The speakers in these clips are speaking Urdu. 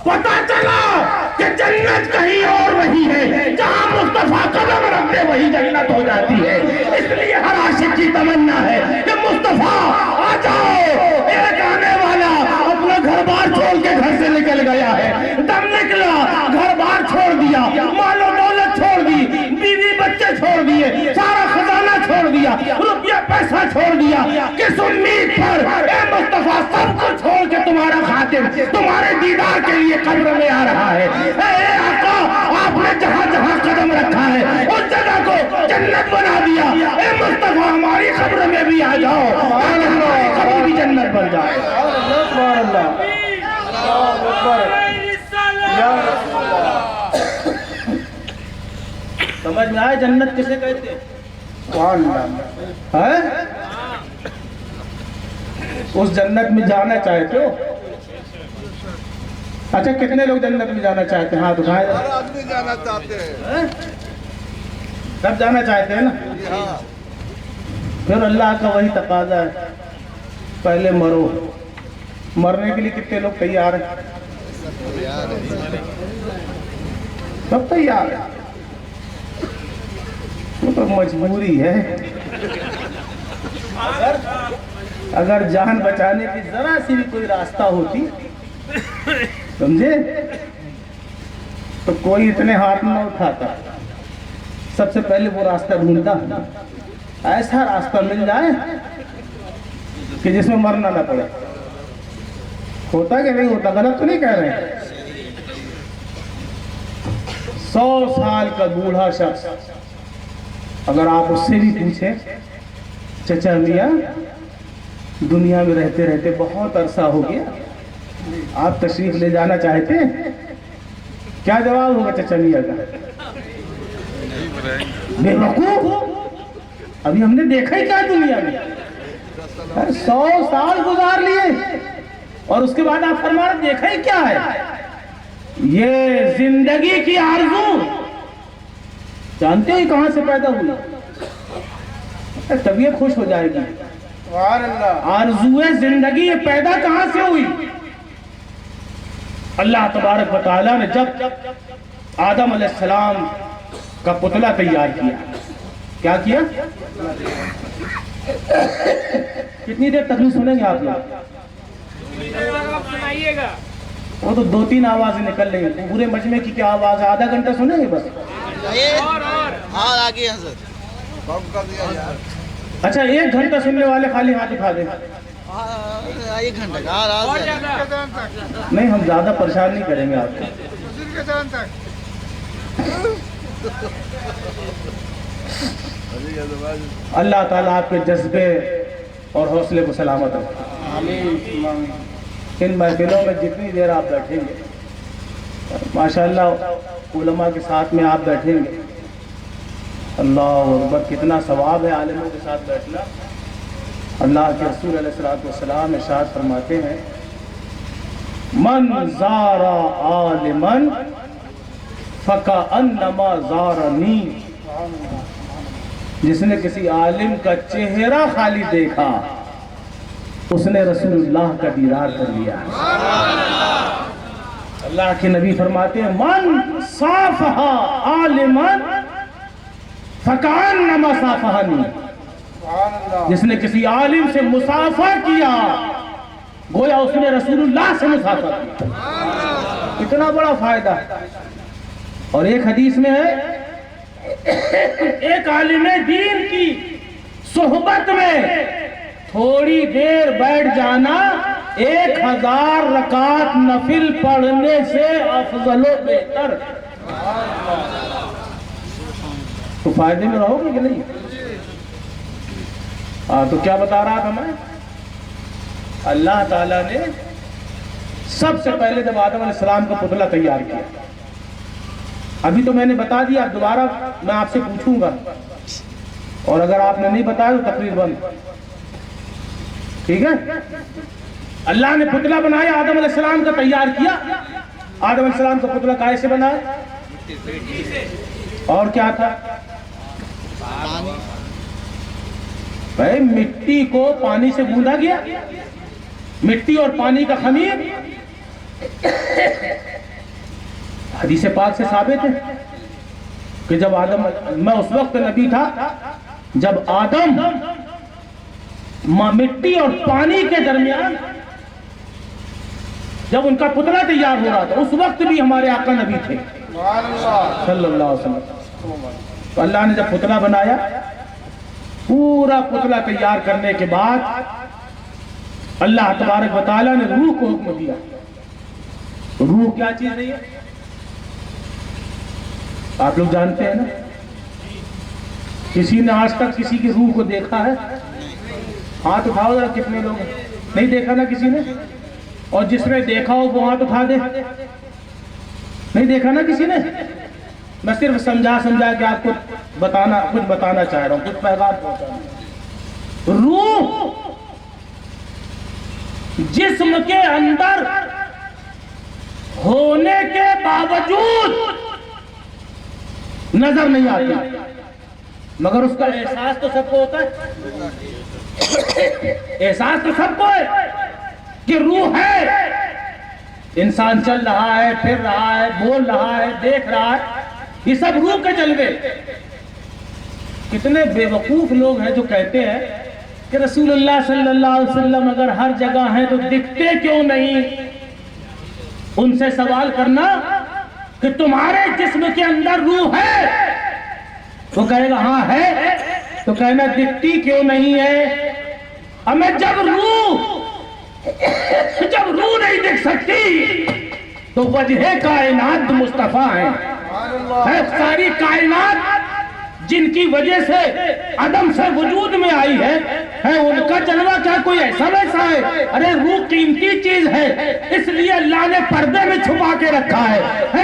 پتا چلا کہ جنت کہیں اور نہیں ہے، جہاں مصطفیٰ قدم رکھتے وہی جنت ہو جاتی ہے۔ اس لیے ہر عاشق کی تمنا ہے کہ مصطفیٰ آ جاؤ۔ ایک آنے والا اپنا گھر بار چھوڑ کے گھر سے نکل گیا ہے، دم نکلا، گھر بار چھوڑ دیا، مال و دولت چھوڑ دی، بیوی بچے چھوڑ دیے، سارا خزانہ چھوڑ دیا، روپیہ پیسہ چھوڑ دیا، کس امید پر؟ اے مصطفیٰ سب کو چھوڑ کے تمہارا خاتم تمہارے دیدار کے لیے قبر میں آ رہا ہے۔ اے آقا، آپ نے جہاں جہاں قدم رکھا ہے اس جگہ کو جنت بنا دیا۔ اے مصطفیٰ ہماری قبر میں بھی آ جاؤ، ہماری قبر بھی جنت بن جائے۔ سبحان اللہ، اللہ اکبر، یا رسول اللہ۔ سمجھ میں آئے جنت کسے کہتے ہیں؟ سبحان اللہ۔ ہے اس جنت میں جانا چاہتے ہو؟ اچھا کتنے لوگ جنت میں جانا چاہتے ہیں؟ ہاتھ اٹھائے۔ ہر آدمی جانا چاہتے ہیں۔ سب جانا چاہتے ہیں نا؟ ہاں، پھر اللہ کا وہی تقاضا ہے، پہلے مرو۔ مرنے کے لیے کتنے لوگ تیار ہیں؟ سب تیار ہیں، وہ تو مجبوری ہے۔ اگر جان بچانے کی ذرا سی بھی کوئی راستہ ہوتی، سمجھے، تو کوئی اتنے ہاتھ نہ اٹھاتا، سب سے پہلے وہ راستہ ڈھونڈتا، ایسا راستہ مل جائے کہ جس میں مرنا نہ پڑے۔ ہوتا کہ نہیں ہوتا؟ غلط تو نہیں کہہ رہے ہیں؟ 100 سال کا بوڑھا شخص اگر آپ اس سے بھی پوچھیں، چچا میاں دنیا میں رہتے رہتے بہت عرصہ ہو گیا، آپ تشریف لے جانا چاہتے ہیں؟ کیا جواب ہوگا چچا میاں کا؟ بے وقوف، ابھی ہم نے دیکھا ہی کیا دنیا میں؟ 100 سال گزار لیے اور اس کے بعد آپ فرما رہے دیکھا ہی کیا ہے؟ یہ زندگی کی آرزو جانتے ہی کہاں سے پیدا ہوئی؟ طبیعت خوش ہو جائے گی۔ سبحان اللہ۔ آرزوئے زندگی یہ پیدا کہاں سے ہوئی؟ اللہ تبارک و تعالیٰ نے جب آدم علیہ السلام کا پتلا تیار کیا، کیا کیا؟ کتنی دیر تک نہیں سنیں گے آپ لوگ؟ وہ تو 2-3 آوازیں نکل رہی ہیں، پورے مجمع کی کیا آواز ہے؟ آدھا گھنٹہ سنیں گے بس؟ ہاں آگے حضرت بم کر دیا یار۔ اچھا 1 گھنٹہ سننے والے خالی ہاتھ اٹھا دیں۔ 1 گھنٹہ کا نہیں، ہم زیادہ پریشان نہیں کریں گے آپ کو۔ اللہ تعالیٰ آپ کے جذبے اور حوصلے کو سلامت رکھے۔ ان محفلوں میں جتنی دیر آپ بیٹھیں گے، ماشاءاللہ علماء کے ساتھ میں آپ بیٹھیں گے، اللہ اکبر، کتنا ثواب ہے عالموں کے ساتھ بیٹھنا۔ اللہ کے رسول علیہ السلام ارشاد فرماتے ہیں، من زار عالما فکأنما زارنی، جس نے کسی عالم کا چہرہ خالی دیکھا اس نے رسول اللہ کا دیدار کر لیا۔ اللہ کے نبی فرماتے ہیں، من صافح عالما فکأنما صافحنی، جس نے کسی عالم سے مصافحہ کیا گویا اس نے رسول اللہ سے مصافحہ کیا۔ اتنا بڑا فائدہ ہے۔ اور ایک حدیث میں ہے، ایک عالم دین کی صحبت میں تھوڑی دیر بیٹھ جانا 1000 رکعت نفل پڑھنے سے افضل و بہتر۔ تو فائدے میں رہو گے کہ نہیں؟ تو کیا بتا رہا تھا میں؟ اللہ تعالیٰ نے سب سے پہلے جب آدم علیہ السلام کا پتلا تیار کیا، ابھی تو میں نے بتا دیا، دوبارہ میں آپ سے پوچھوں گا، اور اگر آپ نے نہیں بتایا تو تقریر بند، ٹھیک ہے؟ اللہ نے پتلا بنایا، آدم علیہ السلام کا تیار کیا۔ آدم علیہ السلام کا پتلا کائے سے بنایا؟ اور کیا تھا؟ بھائی مٹی کو پانی سے گوندھا گیا، مٹی اور پانی کا خمیر حدیث پاک سے ثابت ہے کہ جب آدم، میں اس وقت نبی تھا جب آدم مٹی اور پانی کے درمیان جب ان کا پتلا تیار ہو رہا تھا، اس وقت بھی ہمارے آقا نبی تھے سبحان اللہ صلی اللہ علیہ وسلم۔ تو اللہ نے جب پتلا بنایا، پورا پتلا تیار کرنے کے بعد اللہ تبارک و تعالیٰ نے روح کو حکم دیا۔ روح کیا چیز ہے؟ آپ لوگ جانتے ہیں نا؟ کسی نے آج تک کسی کی روح کو دیکھا ہے؟ ہاتھ اٹھاؤ ذرا، کتنے لوگ ہیں؟ نہیں دیکھا نا کسی نے؟ اور جس نے دیکھا ہو وہ ہاتھ اٹھا دے۔ نہیں دیکھا نا کسی نے؟ میں صرف سمجھا کہ آپ کو کچھ بتانا چاہ رہا ہوں، کچھ پیغام پہنچانا۔ روح جسم کے اندر ہونے کے باوجود نظر نہیں آتی، مگر اس کا احساس تو سب کو ہوتا ہے۔ احساس تو سب کو ہے کہ روح ہے، انسان چل رہا ہے، پھر رہا ہے، بول رہا ہے، دیکھ رہا ہے، یہ سب روح کے جلوے۔ کتنے بے وقوف لوگ ہیں جو کہتے ہیں کہ رسول اللہ صلی اللہ علیہ وسلم اگر ہر جگہ ہیں تو دکھتے کیوں نہیں؟ ان سے سوال کرنا کہ تمہارے جسم کے اندر روح ہے؟ وہ کہے گا ہاں ہے، تو کہنا دکھتی کیوں نہیں ہے؟ ہمیں جب روح نہیں دیکھ سکتی تو وجہ کائنات مصطفیٰ ہیں۔ ہے ساری کائنات جن کی وجہ سے عدم سے وجود میں آئی ہے ان کا جلوہ کیا کوئی ایسا ویسا ہے؟ ارے روح قیمتی چیز ہے، اس لیے اللہ نے پردے میں چھپا کے رکھا ہے،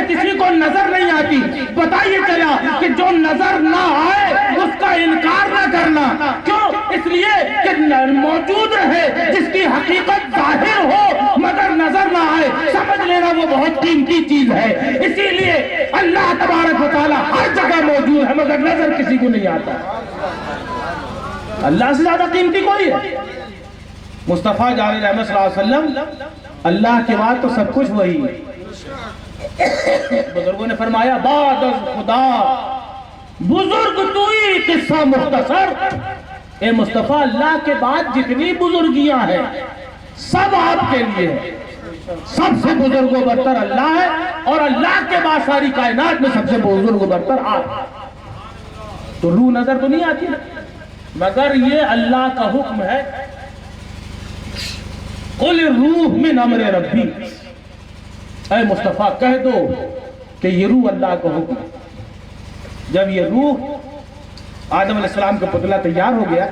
کسی کو نظر نہیں آتی۔ بتائیے چلا کہ جو نظر نہ آئے اس کا انکار نہ کرنا، کیوں؟ اس لیے کہ موجود رہے، جس کی حقیقت ظاہر ہو مگر نظر نہ آئے، سمجھ لینا وہ بہت قیمتی چیز ہے۔ اسی لیے اللہ تبارک و تعالیٰ ہر جگہ موجود ہے مگر نظر کسی کو نہیں آتا۔ اللہ سے زیادہ قیمتی کوئی ہے؟ مصطفیٰ جان رحمت صلی اللہ علیہ وسلم، اللہ کے بعد تو سب کچھ وہی ہے۔ بزرگوں نے فرمایا بعد از خدا بزرگ توئی قصہ مختصر۔ اے مصطفیٰ، اللہ کے بعد جتنی بزرگیاں ہیں سب آپ کے لیے ہیں۔ سب سے بزرگ و برتر اللہ ہے، اور اللہ کے بعد ساری کائنات میں سب سے بزرگ و برتر آپ۔ تو روح نظر تو نہیں آتی، مگر یہ اللہ کا حکم ہے، قل الروح من امر ربی۔ اے مصطفیٰ کہہ دو کہ یہ روح اللہ کا حکم ہے۔ جب یہ روح آدم علیہ السلام کا پتلا تیار ہو گیا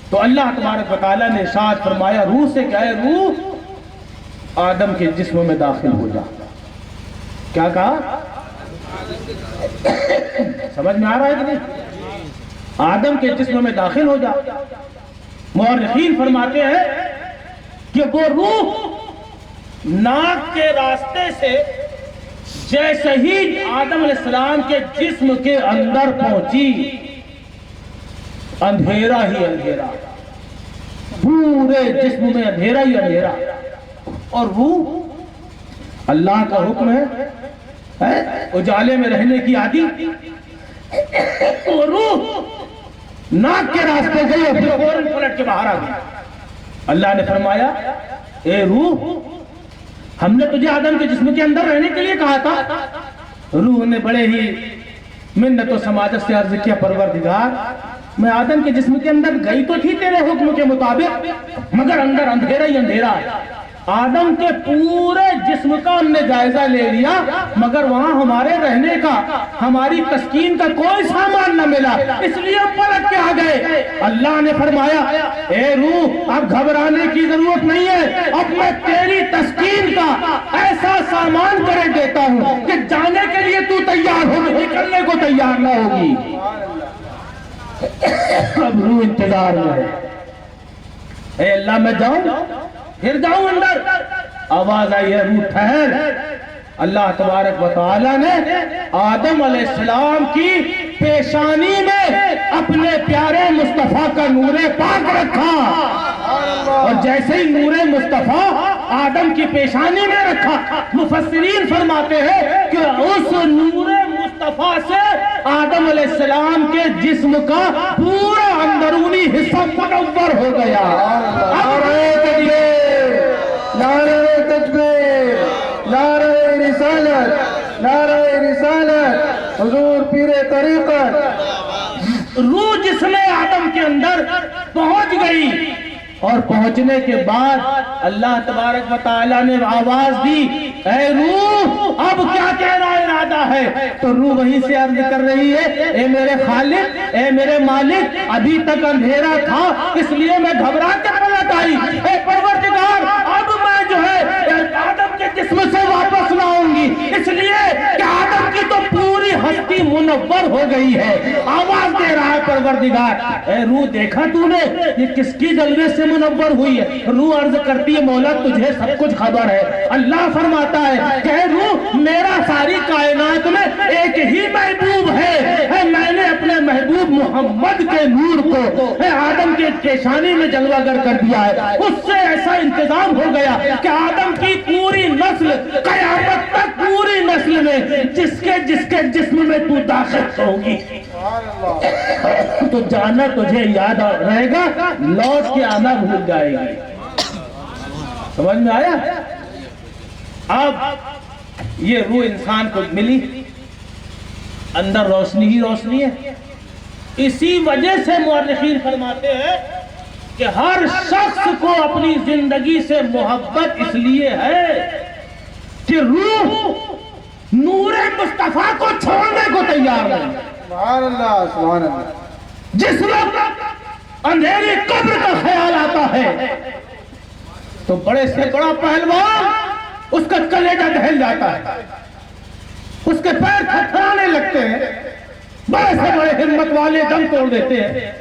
تو اللہ تبارک و تعالیٰ نے ارشاد فرمایا روح سے کہ اے روح آدم کے جسم میں داخل ہو جا۔ کیا کہا؟ سمجھ میں آ رہا ہے کہ نہیں؟ آدم کے جسم میں داخل ہو جا۔ مورخین فرماتے ہیں کہ وہ روح ناک کے راستے سے جیسے ہی آدم علیہ السلام کے جسم کے اندر پہنچی، اندھیرا ہی اندھیرا، پورے جسم میں اندھیرا ہی اندھیرا۔ اور روح اللہ کا حکم ہے اجالے میں رہنے کی عادی، اور روح ناک کے راستے گئی اور پھر فوراً پلٹ کے باہر آ گئی۔ اللہ نے فرمایا اے روح، ہم نے تجھے آدم کے جسم کے اندر رہنے کے لیے کہا تھا۔ روح نے بڑے ہی منت و سماجت سے عرض کیا پروردگار، میں آدم کے جسم کے اندر گئی تو تھی تیرے حکم کے مطابق، مگر اندر اندھیرا ہی اندھیرا ہے۔ آدم کے پورے جسم کا ہم نے جائزہ لے لیا مگر وہاں ہمارے رہنے کا، ہماری تسکین کا کوئی سامان نہ ملا، اس لیے پلٹ کے آ گئے۔ اللہ نے فرمایا اے روح اب گھبرانے کی ضرورت نہیں ہے، اب میں تیری تسکین کا ایسا سامان کرے دیتا ہوں کہ جانے کے لیے تو تیار ہو، نکلنے کو تیار نہ ہوگی۔ اب روح انتظار میں ہے، اے اللہ میں جاؤں؟ پھر جاؤں اندر؟ آواز آئی ہے روح ٹھہر۔ اللہ تبارک و تعالیٰ نے آدم علیہ السلام کی پیشانی میں اپنے پیارے مصطفیٰ کا نور پاک رکھا۔ اور جیسے ہی نور مصطفیٰ آدم کی پیشانی میں رکھا، مفسرین فرماتے ہیں کہ اس نور مصطفیٰ سے آدم علیہ السلام کے جسم کا پورا اندرونی حصہ منور ہو گیا۔ نعرہ تکبیر، نعرہ رسالت، نعرہ رسالت، حضور پیر طریقت۔ روح جسم آدم کے اندر پہنچ گئی، اور پہنچنے کے بعد اللہ تبارک و تعالیٰ نے آواز دی، اے روح اب کیا تیرا ارادہ ہے؟ تو روح وہیں سے عرض کر رہی ہے، اے میرے خالق، اے میرے مالک، ابھی تک اندھیرا تھا اس لیے میں گھبرا کے پلٹ آئی، اے پروردگار اب میں جو ہے آدم کے جسم سے واپس نہ آؤں گی، اس لیے کہ آدم کی تو پوری ہستی منور ہو گئی ہے۔ آواز دے رہا ہے پروردگار، اے روح دیکھا تو نے یہ کس کی جلوے سے منور ہوئی ہے؟ روح عرض کرتی ہے، مولا تجھے سب کچھ خبر ہے۔ اللہ فرماتا ہے کہ اے روح میرا ساری کائنات میں ایک ہی محبوب ہے، میں نے اپنے محبوب محمد کے نور کو آدم کے پیشانی میں جلوہ گر کر دیا ہے، اس سے ایسا انتظام ہو گیا کہ آدم کی پوری نسل قیامت تک پوری نسل میں جس کے جسم میں تو داخل ہوگی تو جانا تجھے یاد رہے گا، لوٹ کے آنا بھول جائے گی۔ سمجھ میں آیا؟ اب یہ روح انسان کو ملی، اندر روشنی ہی روشنی ہے۔ اسی وجہ سے مورخین فرماتے ہیں کہ ہر شخص کو اپنی زندگی سے محبت اس لیے ہے کہ روح نور مصطفیٰ کو چھوڑنے کو تیار نہیں۔ سبحان اللہ، سبحان اللہ۔ جس وقت اندھیری قبر کا خیال آتا ہے تو بڑے سے بڑا پہلوان اس کا کلیجہ دہل جاتا ہے، اس کے پیر تھرتھرانے لگتے ہیں، بڑے سے بڑے ہمت والے دم توڑ دیتے ہیں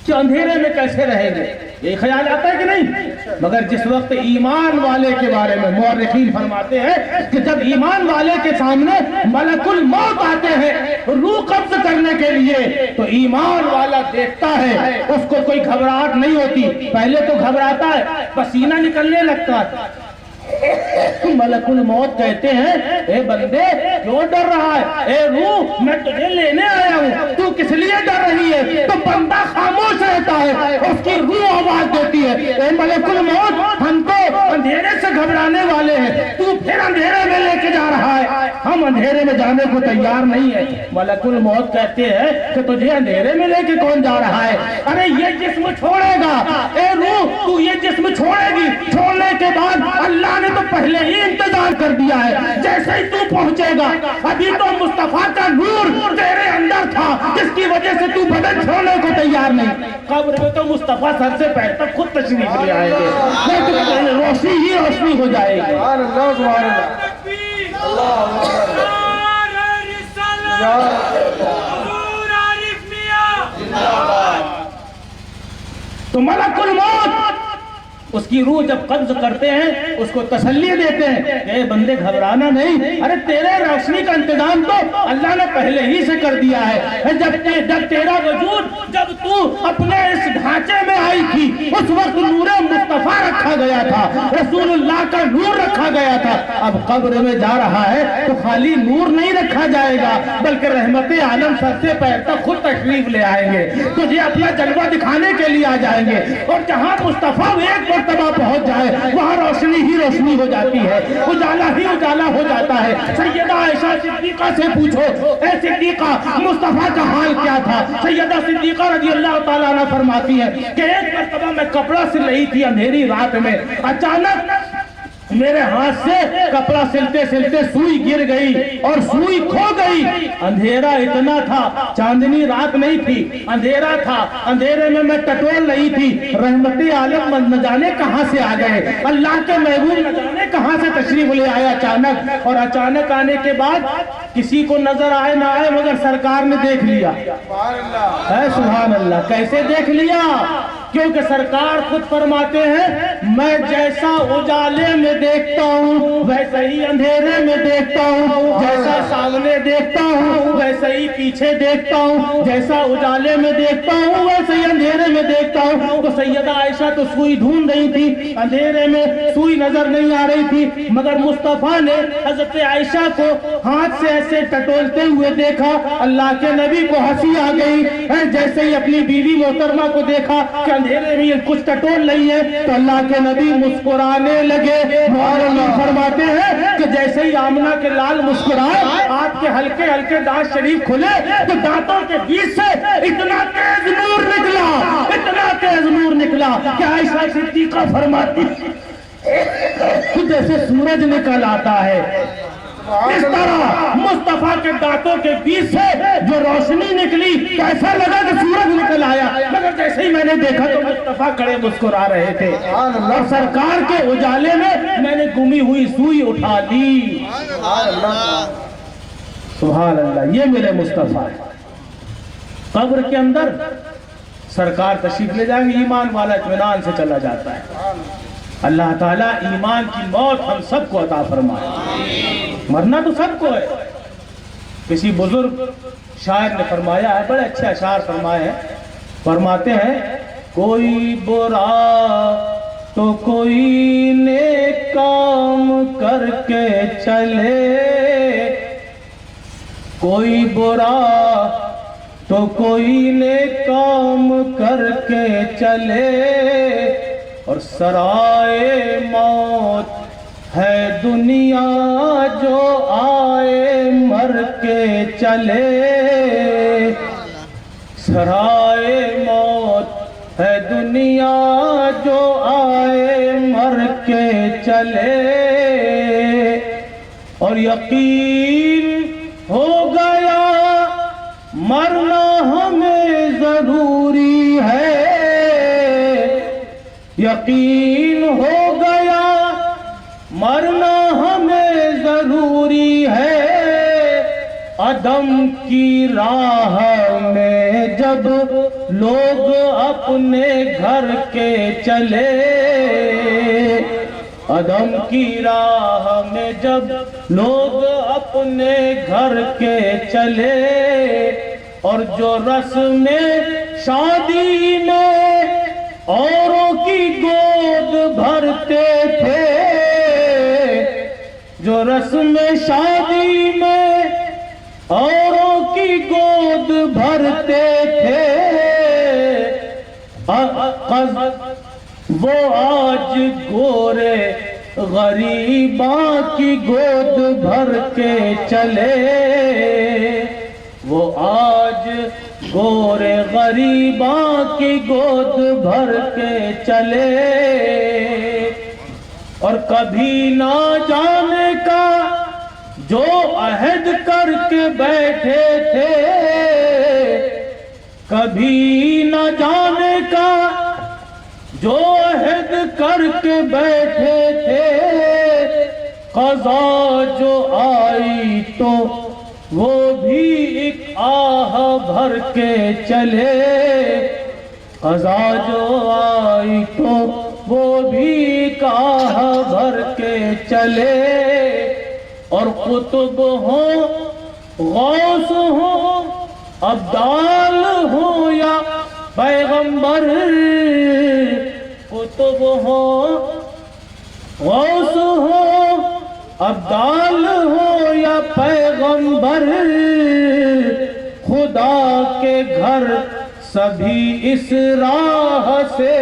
کہ اندھیرے میں کیسے رہیں گے، یہ خیال آتا ہے کہ نہیں؟ مگر جس وقت ایمان والے کے بارے میں مورخین فرماتے ہیں کہ جب ایمان والے کے سامنے ملک الموت آتے ہیں روح قبض کرنے کے لیے تو ایمان والا دیکھتا ہے، اس کو کوئی گھبراہٹ نہیں ہوتی، پہلے تو گھبراتا ہے، پسینہ نکلنے لگتا ہے۔ ملک الموت کہتے ہیں، اے بندے کیوں ڈر رہا ہے؟ اے روح میں تجھے لینے آیا ہوں، تو کس لیے ڈر رہی ہے؟ تو بندہ خاموش رہتا ہے، اس کی روح آواز دیتی ہے، اے ملک الموت ہم تو اندھیرے سے گھبرانے والے ہیں، تو پھر اندھیرے میں لے کے جا رہا ہے، ہم اندھیرے میں جانے کو تیار نہیں ہے۔ ملک الموت کہتے ہیں کہ تجھے اندھیرے میں لے کے کون جا رہا ہے؟ ارے یہ جسم چھوڑے گا، اے روح تو یہ جسم چھوڑے گی، چھوڑنے کے بعد اللہ نے تو پہلے ہی انتظار کر دیا ہے، جیسے ہی تو پہنچے گا ابھی تو مصطفیٰ کا نور تیرے اندر تھا جس کی وجہ سے تو بدن چھوڑنے کو تیار نہیں، قبر میں تو مصطفیٰ سر سے پیر تک خود تشریف لے آئے گے، روشنی ہی روشنی ہو جائے گی۔ سبحان اللہ، سبحان اللہ۔ اللہ اکبر۔ تو ملک الموت اس کی روح جب قبض کرتے ہیں اس کو تسلی دیتے ہیں کہ اے بندے گھبرانا نہیں، ارے تیرے روشنی کا انتظام تو اللہ نے پہلے ہی سے کر دیا ہے، جب تیرا وجود جب تو اپنے اس ڈھانچے میں آئی تھی اس وقت نور مصطفیٰ رکھا گیا تھا، رسول اللہ کا نور رکھا گیا تھا، اب قبر میں جا رہا ہے تو خالی نور نہیں رکھا جائے گا بلکہ رحمت عالم سر سے پیر تک خود تشریف لے آئیں گے، تجھے اپنا جلوہ دکھانے کے لیے آ جائیں گے، اور جہاں مصطفیٰ ایک مرتبہ پہنچ جائے وہاں روشنی ہی روشنی ہو جاتی ہے، اجالا ہی اجالا ہو جاتا ہے۔ سیدہ عائشہ صدیقہ سے پوچھو، اے صدیقہ مصطفیٰ کا حال کیا تھا؟ سیدہ صدیقہ رضی اللہ تعالیٰ عنہ فرماتی ہے کہ ایک مرتبہ میں کپڑا سل رہی تھی اندھیری رات میں، اچانک میرے ہاتھ سے کپڑا سلتے سلتے سوئی گر گئی اور سوئی کھو گئی، اندھیرا اتنا تھا، چاندنی رات نہیں تھی، اندھیرا تھا، اندھیرے میں میں ٹٹول رہی تھی، رحمت عالم نہ جانے کہاں سے آ گئے، اللہ کے محبوب نہ جانے کہاں سے تشریف لے آیا اچانک، اور اچانک آنے کے بعد کسی کو نظر آئے نہ آئے مگر سرکار نے دیکھ لیا۔ سبحان اللہ۔ اے سبحان اللہ، کیسے دیکھ لیا کیونکہ سرکار خود فرماتے ہیں میں جیسا اجالے میں دیکھتا ہوں ویسا ہی اندھیرے میں دیکھتا ہوں، جیسا سامنے دیکھتا ہوں ویسا ہی پیچھے دیکھتا ہوں، جیسا اجالے میں دیکھتا ہوں ویسے ہی اندھیرے میں دیکھتا ہوں۔ تو سیدہ عائشہ تو سوئی ڈھونڈ رہی تھی، اندھیرے میں سوئی نظر نہیں آ رہی تھی، مگر مصطفیٰ نے حضرت عائشہ کو ہاتھ سے ایسے ٹٹولتے ہوئے دیکھا، اللہ کے نبی کو ہنسی آ گئی، جیسے ہی اپنی بیوی محترمہ کو دیکھا کہ اندھیرے میں یہ کچھ ٹٹول رہی ہے تو اللہ کے نبی مسکرانے لگے۔ مولانا فرماتے ہیں کہ جیسے ہی آمنہ کے لال مسکرائے آپ کے ہلکے ہلکے دانت شریف کھلے تو دانتوں کے بیچ سے اتنا تیز نور نکلا، اتنا تیز نور نکلا کہ عائشہ صدیقہ فرماتی جیسے سورج نکل آتا ہے، اس طرح مصطفیٰ کے دانتوں کے بیچ سے جو روشنی نکلی تو ایسا لگا کہ سورج نکل آیا، مگر جیسے ہی میں نے دیکھا تو مصطفیٰ کھڑے مسکرا رہے تھے، اور سرکار کے اجالے میں نے گمی ہوئی سوئی اٹھا دی۔ سبحان اللہ، یہ میرے مصطفیٰ ہے۔ قبر کے اندر سرکار تشریف لے جائیں گے، ایمان والا اطمینان سے چلا جاتا ہے۔ اللہ تعالیٰ ایمان کی موت ہم سب کو عطا فرمائے، مرنا تو سب کو ہے۔ کسی بزرگ شاعر نے فرمایا ہے، بڑے اچھے اشعار فرمائے ہیں، فرماتے ہیں کوئی برا تو کوئی نیک کام کر کے چلے، کوئی برا تو کوئی نیک کام کر کے چلے، اور سرائے موت ہے دنیا جو آئے مر کے چلے، سرائے موت ہے دنیا جو آئے مر کے چلے، اور یقین ہو گیا مرنا ہمیں ضروری ہے، یقین ہو گیا مرنا ہمیں ضروری ہے، عدم کی راہ میں جب لوگ اپنے گھر کے چلے، عدم کی راہ میں جب لوگ اپنے گھر کے چلے، اور جو رسم شادی میں اوروں کی گود بھرتے تھے، جو رسم شادی میں اوروں کی گود بھرتے تھے، وہ آج گورے غریباں کی گود بھر کے چلے، وہ آج گورے غریباں کی گود بھر کے چلے، اور کبھی نہ جانے کا جو عہد کر کے بیٹھے تھے، کبھی نہ جانے کا جو عہد کر کے بیٹھے تھے، قضا جو آئی تو وہ بھی ایک آہ بھر کے چلے، قضا جو آئی تو وہ بھی ایک آہ بھر کے چلے، اور قطب ہوں غوث ہوں ابدال ہوں یا پیغمبر، قطب ہوں غوث ہوں ابدال ہوں یا پیغمبر، خدا کے گھر سبھی اس راہ سے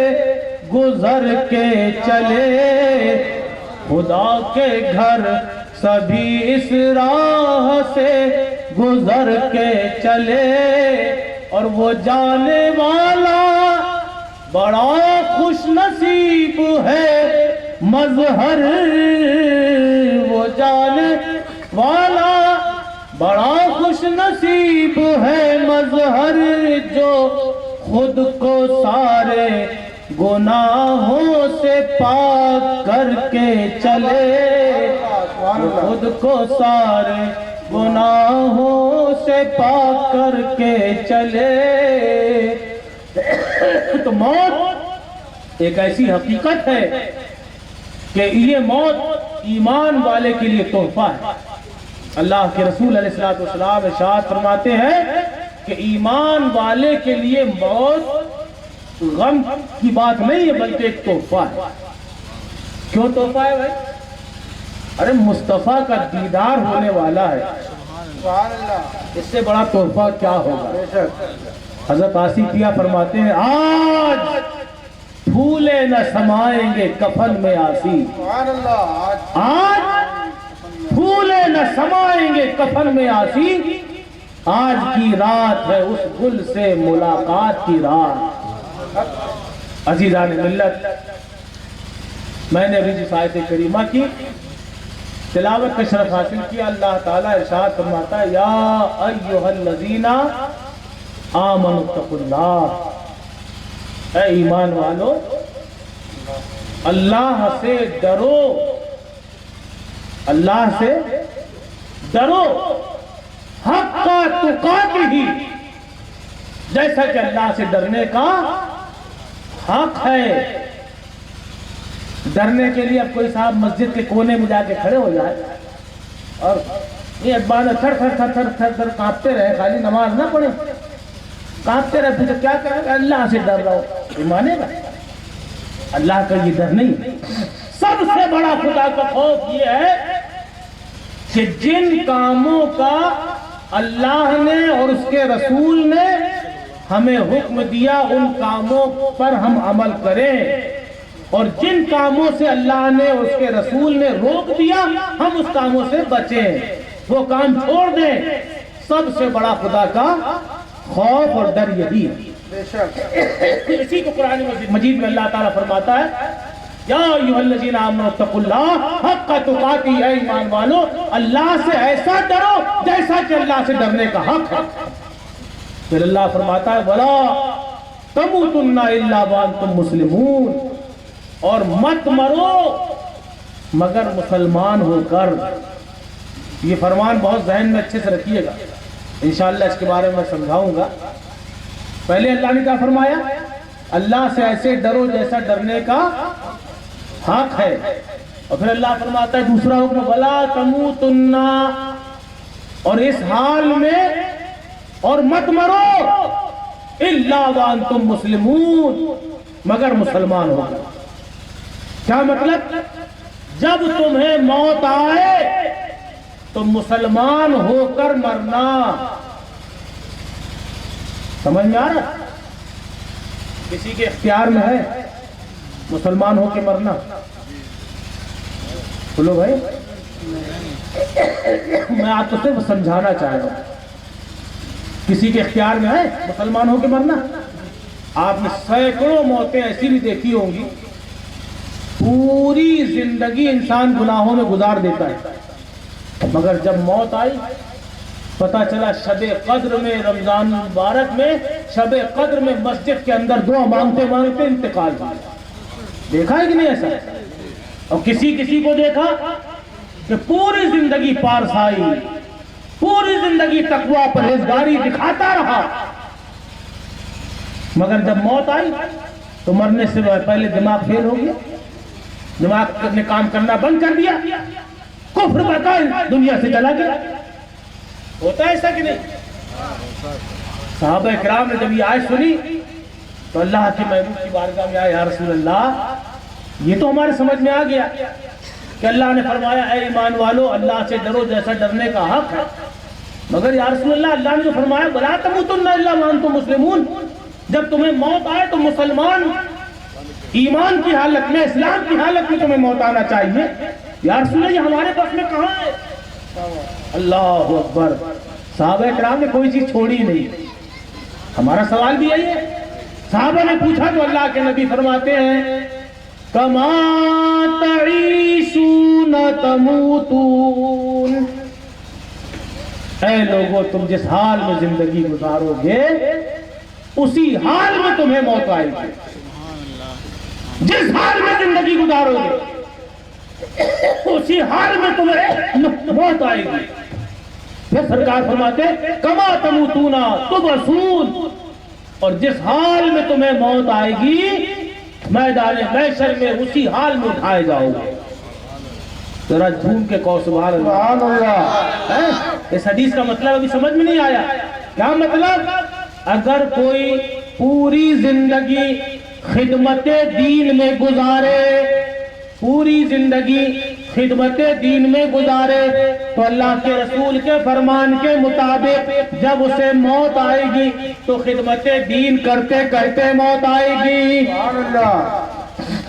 گزر کے چلے، خدا کے گھر سبھی اس راہ سے گزر کے چلے، اور وہ جانے والا بڑا خوش نصیب ہے مظہر، وہ جانے والا بڑا خوش نصیب ہے مظہر، جو خود کو سارے گناہوں سے پاک کر کے چلے، خود کو سارے گناہوں سے پاک کر کے چلے۔ تو موت ایک ایسی حقیقت ہے کہ یہ موت ایمان والے کے لیے تحفہ ہے۔ اللہ کے رسول علیہ السلام ارشاد فرماتے ہیں کہ ایمان والے کے لیے موت غم کی بات نہیں ہے بلکہ ایک تحفہ ہے۔ کیوں تحفہ ہے بھائی؟ ارے مصطفیٰ کا دیدار ہونے والا ہے، سبحان اللہ، اس سے بڑا تحفہ کیا ہوگا؟ بے شک، حضرت آصفیہ فرماتے ہیں آج پھولے نہ سمائیں گے کفن میں آسی، سبحان اللہ، آج پھولے نہ سمائیں گے کفن میں آسی، آج کی رات ہے اس گل سے ملاقات کی رات۔ عزیزان ملت، میں نے ابھی جس آیت کریمہ کی تلاوت کا شرف حاصل کیا، اللہ تعالیٰ ارشاد فرماتا ہے یا ایھا الذین آمنوا اتقوا اللہ، اے ایمان والو اللہ سے ڈرو، اللہ سے ڈرو حق تقاتہ، جیسا کہ اللہ سے ڈرنے کا حق ہے۔ ڈرنے کے لیے اب کوئی صاحب مسجد کے کونے میں جا کے کھڑے ہو جائے اور یہ ابان تھر تھر تھر تھر تھر تھر کانپتے رہے، خالی نماز نہ پڑھے، کانپتے رہے، پھر کیا کرے گا؟ اللہ سے ڈر رہا ہو، یہ مانے گا؟ اللہ کا یہ ڈر نہیں۔ سب سے بڑا خدا کا خوف یہ ہے کہ جن کاموں کا اللہ نے اور اس کے رسول نے ہمیں حکم دیا ان کاموں پر ہم عمل کریں، اور جن کاموں سے اللہ نے اور اس کے رسول نے روک دیا ہم اس کاموں سے بچیں، وہ کام چھوڑ دیں۔ سب سے بڑا خدا کا خوف اور ڈر یہی ہے۔ بے شک، اسی کو قرآن مجید میں اللہ تعالیٰ فرماتا ہے یا ایھا الذین آمنوا اتقوا اللہ حق تقاتہ، اے ایمان والو اللہ سے ایسا ڈرو جیسا کہ اللہ سے ڈرنے کا حق ہے۔ پھر اللہ فرماتا ہے ولا تموتن الا وانتم مسلمون، اور مت مرو مگر مسلمان ہو کر۔ یہ فرمان بہت ذہن میں اچھے سے رکھیے گا، انشاءاللہ اس کے بارے میں سمجھاؤں گا۔ پہلے اللہ نے کیا فرمایا؟ اللہ سے ایسے ڈرو جیسا ڈرنے کا حق ہے، اور پھر اللہ فرماتا ہے دوسرا حکم ولا تموتن، اور اس حال میں اور مت مرو الا وانتم مسلمون، مگر مسلمان ہو کر۔ کیا مطلب؟ جب تمہیں موت آئے تو مسلمان ہو کر مرنا۔ سمجھ میں آ رہا؟ کسی کے اختیار میں ہے مسلمان ہو کے مرنا؟ بولو بھائی، میں آپ کو صرف سمجھانا چاہ رہا ہوں، کسی کے اختیار میں ہے مسلمان ہو کے مرنا؟ آپ نے سینکڑوں موتیں ایسی بھی دیکھی ہوں گی، پوری زندگی انسان گناہوں میں گزار دیتا ہے، مگر جب موت آئی پتہ چلا شب قدر میں، رمضان مبارک میں شب قدر میں مسجد کے اندر دعا مانگتے مانگتے انتقال ہوا۔ دیکھا ہے کہ نہیں ایسا؟ اور کسی کو دیکھا کہ پوری زندگی پارسائی، پوری زندگی تقویٰ پرہیزگاری دکھاتا رہا، مگر جب موت آئی تو مرنے سے پہلے دماغ فیل ہو گیا، دماغ نے کام کرنا بند کر دیا، کفر بتا دنیا سے چلا گیا۔ ہوتا ہے ایسا کہ نہیں؟ صحابہ کرام نے جب یہ آیت سنی تو اللہ کے محبوب کی بارگاہ میں آئے، یا رسول اللہ یہ تو ہمارے سمجھ میں آ گیا کہ اللہ نے فرمایا اے ایمان والو اللہ سے ڈرو جیسا ڈرنے کا حق ہے، مگر یا رسول اللہ نے جو فرمایا وَلَا تَمُوتُنَّ إِلَّا وَأَنْتُمْ مُسْلِمُونَ، جب تمہیں موت آئے تو مسلمان ایمان کی حالت میں، اسلام کی حالت میں تمہیں موت آنا چاہیے۔ یا رسول اللہ یہ ہمارے پاس میں کہاں ہے؟ اللہ اکبر، صحابہ کرام نے کوئی چیز چھوڑی نہیں۔ ہمارا سوال بھی یہی ہے، صحابہ نے پوچھا تو اللہ کے نبی فرماتے ہیں کما تعیشون تموتون، اے لوگو تم جس حال میں زندگی گزارو گے اسی حال میں تمہیں موت آئے گی، جس حال میں زندگی گزارو گے اسی حال میں تمہیں موت آئے گی۔ پھر سرکار فرماتے کما تموتون تبعثون، اور جس حال میں تمہیں موت آئے گی میدان محشر میں اسی حال میں اٹھائے جاؤ گے. ذرا جھوم کے کہو سبحان اللہ. اس حدیث کا مطلب ابھی سمجھ میں نہیں آیا. کیا مطلب؟ اگر کوئی پوری زندگی خدمت دین میں گزارے، پوری زندگی خدمت دین میں گزارے، تو اللہ کے رسول کے فرمان کے مطابق جب اسے موت آئے گی تو خدمت دین کرتے کرتے موت آئے گی.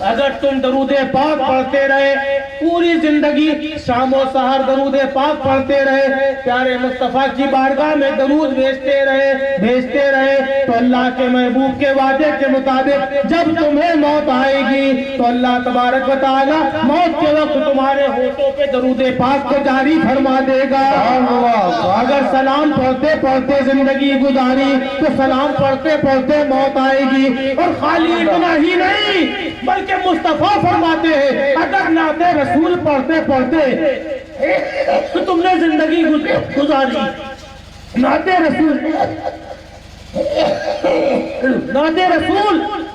اگر تم درود پاک پڑھتے رہے پوری زندگی، شام و سحر درود پاک پڑھتے رہے، پیارے مصطفیٰ کی بارگاہ میں درود بھیجتے رہے تو اللہ کے محبوب کے وعدے کے مطابق جب تمہیں موت آئے گی تو اللہ تبارک و تعالی موت کے وقت تمہارے ہونٹوں پہ درود پاک کو جاری فرما دے گا. اگر سلام پڑھتے پڑھتے زندگی گزاری تو سلام پڑھتے پڑھتے موت آئے گی. اور خالی اتنا ہی نہیں بلکہ مصطفیٰ فرماتے ہیں اگر نعت رسول پڑھتے پڑھتے تو تم نے زندگی گزاری، نعت رسول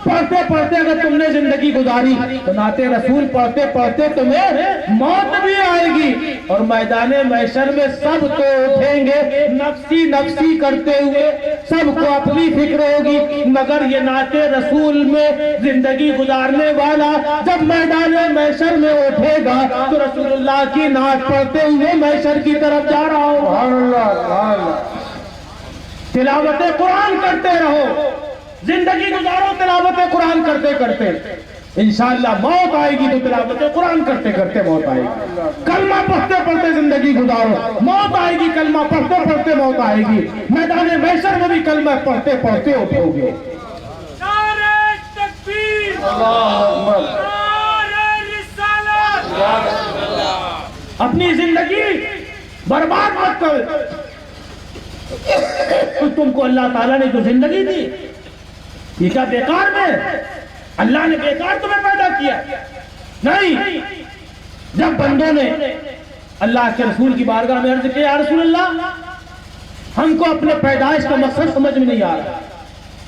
پڑھتے پڑھتے اگر تم نے زندگی گزاری تو نعت رسول پڑھتے پڑھتے تمہیں موت بھی آئے گی. اور میدان محشر میں سب تو اٹھیں گے نفسی نفسی کرتے ہوئے، سب کو اپنی فکر ہوگی، مگر یہ نعت رسول میں زندگی گزارنے والا جب میدان محشر میں اٹھے گا تو رسول اللہ کی نعت پڑھتے ہوئے محشر کی طرف جا رہا ہو. تلاوت قرآن کرتے رہو، زندگی گزارو تلاوت قرآن کرتے کرتے. انشاءاللہ موت آئے گی تو تلاوت قرآن کرتے کرتے موت آئے گی. کلمہ پڑھتے پڑھتے زندگی گزارو، موت آئے گی کلمہ پڑھتے پڑھتے موت آئے گی. میدان محشر میں بھی کلمہ پڑھتے پڑھتے اٹھو گے. نعرہ تکبیر، نعرہ رسالت. اپنی زندگی برباد مت کر. تو تم کو اللہ تعالیٰ نے جو زندگی دی یہ کیا بیکار میں؟ اللہ نے بیکار تمہیں پیدا کیا نہیں. جب بندوں نے اللہ کے رسول کی بارگاہ میں عرض کیا یا رسول اللہ ہم کو اپنے پیدائش کا مقصد سمجھ میں نہیں آ رہا،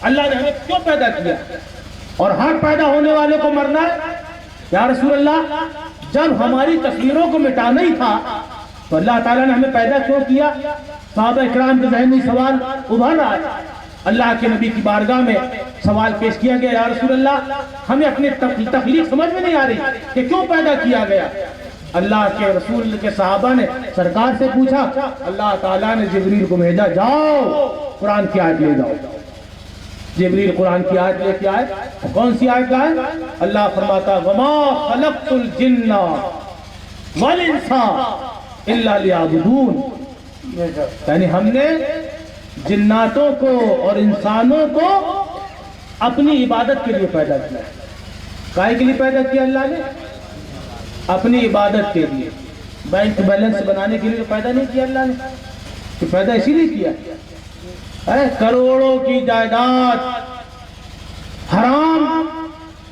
اللہ نے ہمیں کیوں پیدا کیا اور ہر پیدا ہونے والے کو مرنا ہے؟ یا رسول اللہ جب ہماری تصویروں کو مٹانا ہی تھا تو اللہ تعالیٰ نے ہمیں پیدا کیوں کیا؟ صحابہ اکرام کے ذہن میں سوال ابھر رہا ہے. اللہ کے نبی کی بارگاہ میں سوال پیش کیا گیا یا رسول اللہ ہمیں اپنی تخلیق سمجھ میں نہیں آ رہی کہ کیوں پیدا کیا گیا. اللہ کے رسول کے صحابہ نے سرکار سے پوچھا، اللہ تعالیٰ نے جبریل کو بھیجا جاؤ قرآن کی آیت لے جاؤ. جبریل قرآن کی آیت لے کے آئے. کون سی آیت لائے؟ اللہ فرماتا وما خلقت الجن والانس الا لیعبدون. یعنی ہم نے جناتوں کو اور انسانوں کو اپنی عبادت کے لیے پیدا کیا. کائے کے لیے پیدا کیا اللہ نے؟ اپنی عبادت کے لیے. بینک بیلنس بنانے کے لیے پیدا نہیں کیا اللہ نے، کہ پیدا اسی لیے کیا. کروڑوں کی جائیداد حرام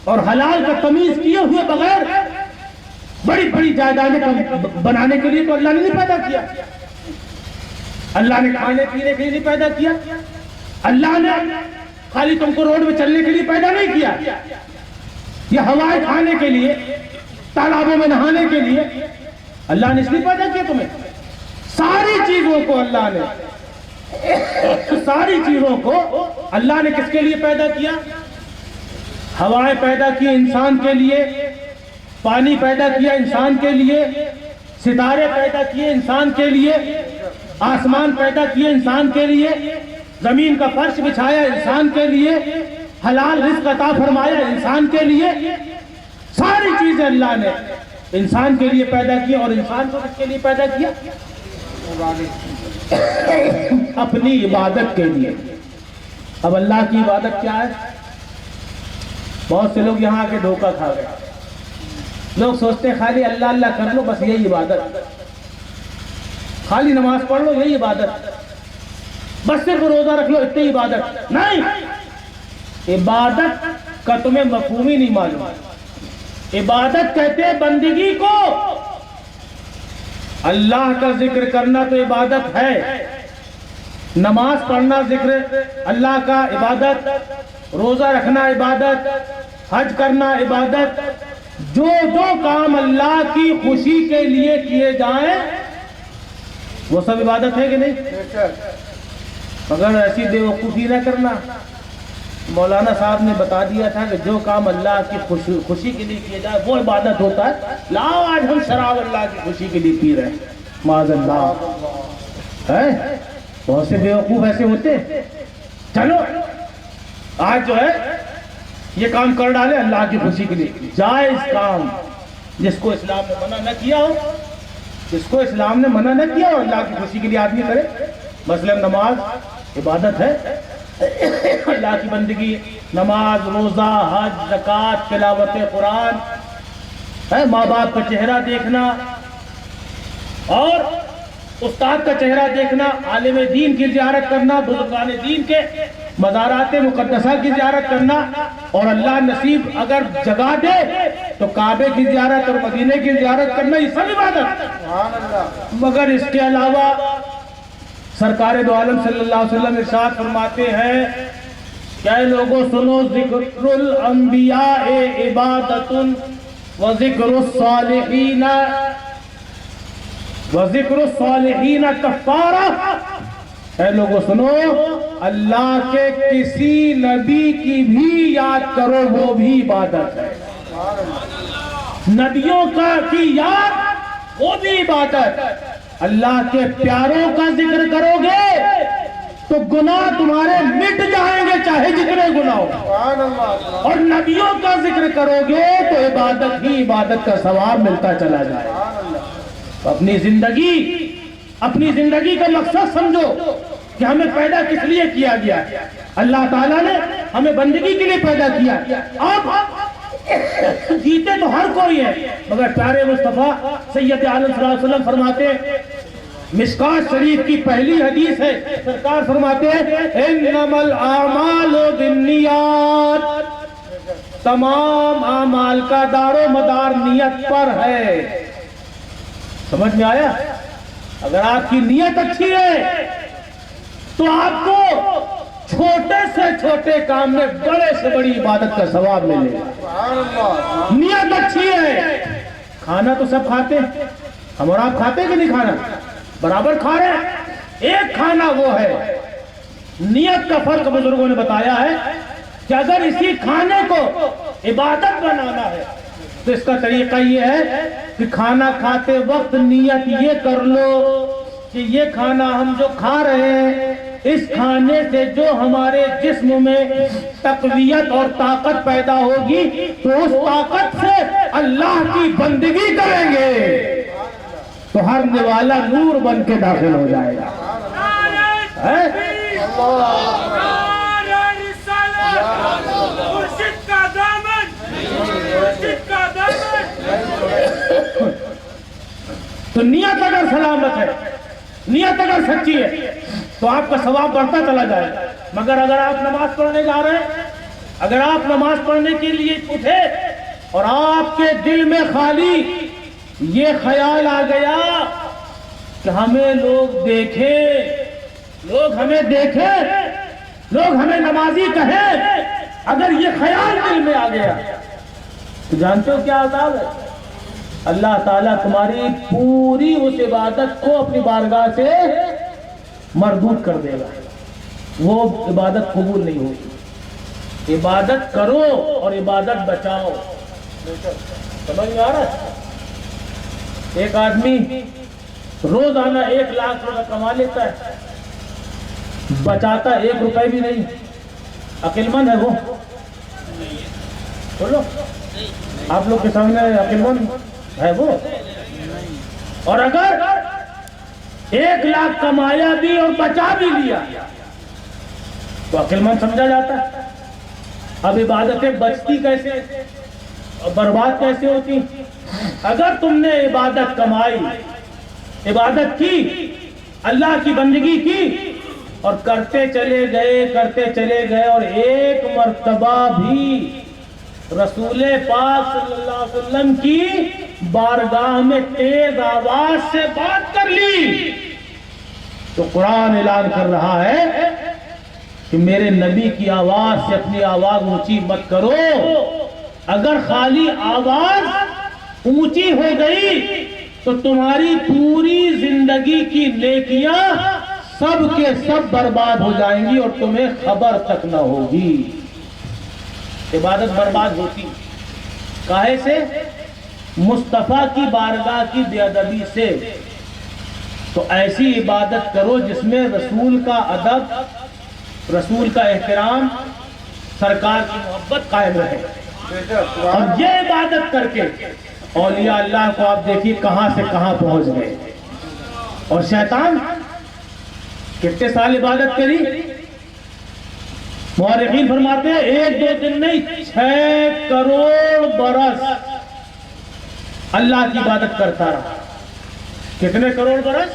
اور حلال کا تمیز کیے ہوئے بغیر بڑی بڑی جائیدادیں بنانے کے لیے تو اللہ نے نہیں پیدا کیا. اللہ نے کھانے پینے کے لیے پیدا کیا. اللہ نے خالی تم کو روڈ میں چلنے کے لیے پیدا نہیں کیا. یہ ہوائیں کھانے کے لیے، تالابوں میں نہانے کے لیے اللہ نے اس لیے پیدا کیا تمہیں. ساری چیزوں کو اللہ نے کس کے لیے پیدا کیا؟ ہوائیں پیدا کی انسان کے لیے، پانی پیدا کیا انسان کے لیے، ستارے پیدا کیے انسان کے لیے، آسمان پیدا کیے انسان کے لیے، زمین کا فرش بچھایا انسان کے لیے، حلال رزق عطا فرمایا انسان کے لیے. ساری چیزیں اللہ نے انسان کے لیے پیدا کی. اور انسان کو کس کے لیے پیدا کیا؟ اپنی عبادت کے لیے. اب اللہ کی عبادت کیا ہے؟ بہت سے لوگ یہاں آ کے دھوکہ کھا گئے. لوگ سوچتے ہیں خالی اللہ اللہ کر لو بس یہی عبادت، خالی نماز پڑھ لو یہی عبادت، بس صرف روزہ رکھ لو اتنی عبادت. نہیں، عبادت کا تمہیں مفہوم ہی نہیں معلوم. عبادت کہتے ہیں بندگی کو. اللہ کا ذکر کرنا تو عبادت ہے، نماز پڑھنا ذکر اللہ کا عبادت، روزہ رکھنا عبادت، حج کرنا عبادت، جو جو کام اللہ کی خوشی کے لیے کیے جائیں وہ سب عبادت ہے کہ نہیں؟ مگر ایسی بے وقوفی نہ کرنا. مولانا صاحب نے بتا دیا تھا کہ جو کام اللہ کی خوشی کے لیے کیے جائے وہ عبادت ہوتا ہے. لاؤ آج ہم شراب اللہ کی خوشی کے لیے پی رہے ہیں، معاذ اللہ. بہت سے بے وقوف ایسے ہوتے ہیں. چلو آج جو ہے یہ کام کر ڈالے اللہ کی خوشی کے لیے، جائز کام جس کو اسلام نے منع نہ کیا ہو، جس کو اسلام نے منع نہ کیا ہو اللہ کی خوشی کے لیے آدمی کرے. مثلا نماز عبادت ہے، اللہ کی بندگی، نماز، روزہ، حج، زکوٰۃ، تلاوت قرآن ہے، ماں باپ کا چہرہ دیکھنا اور استاد کا چہرہ دیکھنا، عالم دین کی زیارت کرنا، بزرگان دین کے مزارات مقدسہ کی زیارت کرنا، اور اللہ نصیب اگر جگہ دے تو کعبے کی زیارت اور مدینے کی زیارت کرنا، یہ سب عبادت. مگر اس کے علاوہ سرکار دو عالم صلی اللہ علیہ وسلم ارشاد فرماتے ہیں کہ اے لوگوں سنو، ذکر الانبیاء عبادت وذکر الصالحین کفارہ. اے لوگوں سنو، اللہ کے کسی نبی کی بھی یاد کرو وہ بھی عبادت ہے. نبیوں کی یاد وہ بھی عبادت. اللہ کے پیاروں کا ذکر کرو گے تو گناہ تمہارے مٹ جائیں گے چاہے جتنے گناہ ہو، اور نبیوں کا ذکر کرو گے تو عبادت ہی عبادت کا ثواب ملتا چلا جائے. اپنی زندگی کا مقصد سمجھو کہ ہمیں پیدا کس لیے کیا گیا. اللہ تعالیٰ نے ہمیں بندگی کے لیے پیدا کیا. اب جیتے تو ہر کوئی ہے، مگر پیارے مصطفیٰ سید عالم صلی اللہ علیہ وسلم فرماتے ہیں، مشکات شریف کی پہلی حدیث ہے، سرکار فرماتے ہیں انما الاعمال بالنیات، تمام اعمال کا دار و مدار نیت پر ہے. سمجھ میں آیا؟ اگر آپ کی نیت اچھی ہے تو آپ کو چھوٹے سے چھوٹے کام میں بڑے سے بڑی عبادت کا ثواب ملے گا. نیت اچھی ہے. کھانا تو سب کھاتے ہیں، ہم اور آپ کھاتے ہیں کہ نہیں؟ کھانا برابر کھا رہے ہیں. ایک کھانا وہ ہے، نیت کا فرق بزرگوں نے بتایا ہے کہ اگر اسی کھانے کو عبادت بنانا ہے تو اس کا طریقہ یہ ہے کہ کھانا کھاتے وقت نیت یہ کر لو کہ یہ کھانا ہم جو کھا رہے ہیں، اس کھانے سے جو ہمارے جسم میں تقویت اور طاقت پیدا ہوگی تو اس طاقت سے اللہ کی بندگی کریں گے تو ہر نوالا نور بن کے داخل ہو جائے گا. تو نیت اگر سلامت ہے، نیت اگر سچی ہے تو آپ کا ثواب بڑھتا چلا جائے. مگر اگر آپ نماز پڑھنے جا رہے ہیں، اگر آپ نماز پڑھنے کے لیے اٹھے اور آپ کے دل میں خالی یہ خیال آ گیا کہ ہمیں لوگ دیکھیں، لوگ ہمیں دیکھیں، لوگ ہمیں نمازی کہیں، اگر یہ خیال دل میں آ گیا تو جانتے ہو کیا عذاب ہے؟ اللہ تعالیٰ تمہاری پوری اس عبادت کو اپنی بارگاہ سے مردود کر دے گا. وہ عبادت قبول نہیں ہوگی. عبادت کرو اور عبادت بچاؤ. سمجھ میں آ رہا ہے؟ ایک آدمی روزانہ 1 لاکھ روپے کما لیتا ہے، بچاتا 1 روپے بھی نہیں. عقل مند ہے وہ؟ بولو، آپ لوگ کے سامنے عقل مند ہے وہ؟ اور اگر 1 لاکھ کمایا بھی اور بچا بھی لیا تو عقل مند سمجھا جاتا ہے. اب عبادتیں بچتی کیسے اور برباد کیسے ہوتی؟ اگر تم نے عبادت کمائی، عبادت کی، اللہ کی بندگی کی اور کرتے چلے گئے اور ایک مرتبہ بھی رسول پاک صلی اللہ علیہ وسلم کی بارگاہ میں تیز آواز سے بات کر لی تو قرآن اعلان کر رہا ہے کہ میرے نبی کی آواز سے اپنی آواز اونچی مت کرو، اگر خالی آواز اونچی ہو گئی تو تمہاری پوری زندگی کی نیکیاں سب کے سب برباد ہو جائیں گی اور تمہیں خبر تک نہ ہوگی. عبادت برباد ہوتی کاہے سے؟ مصطفیٰ کی بارگاہ کی بے ادبی سے. تو ایسی عبادت کرو جس میں رسول کا ادب، رسول کا احترام، سرکار کی محبت قائم رہے. اور یہ عبادت کر کے اولیاء اللہ کو آپ دیکھیے کہاں سے کہاں پہنچ گئے. اور شیطان کتنے سال عبادت کری؟ مورخین فرماتے ہیں 1-2 دن نہیں، 6 کروڑ برس اللہ کی عبادت کرتا رہا. کتنے کروڑ برس؟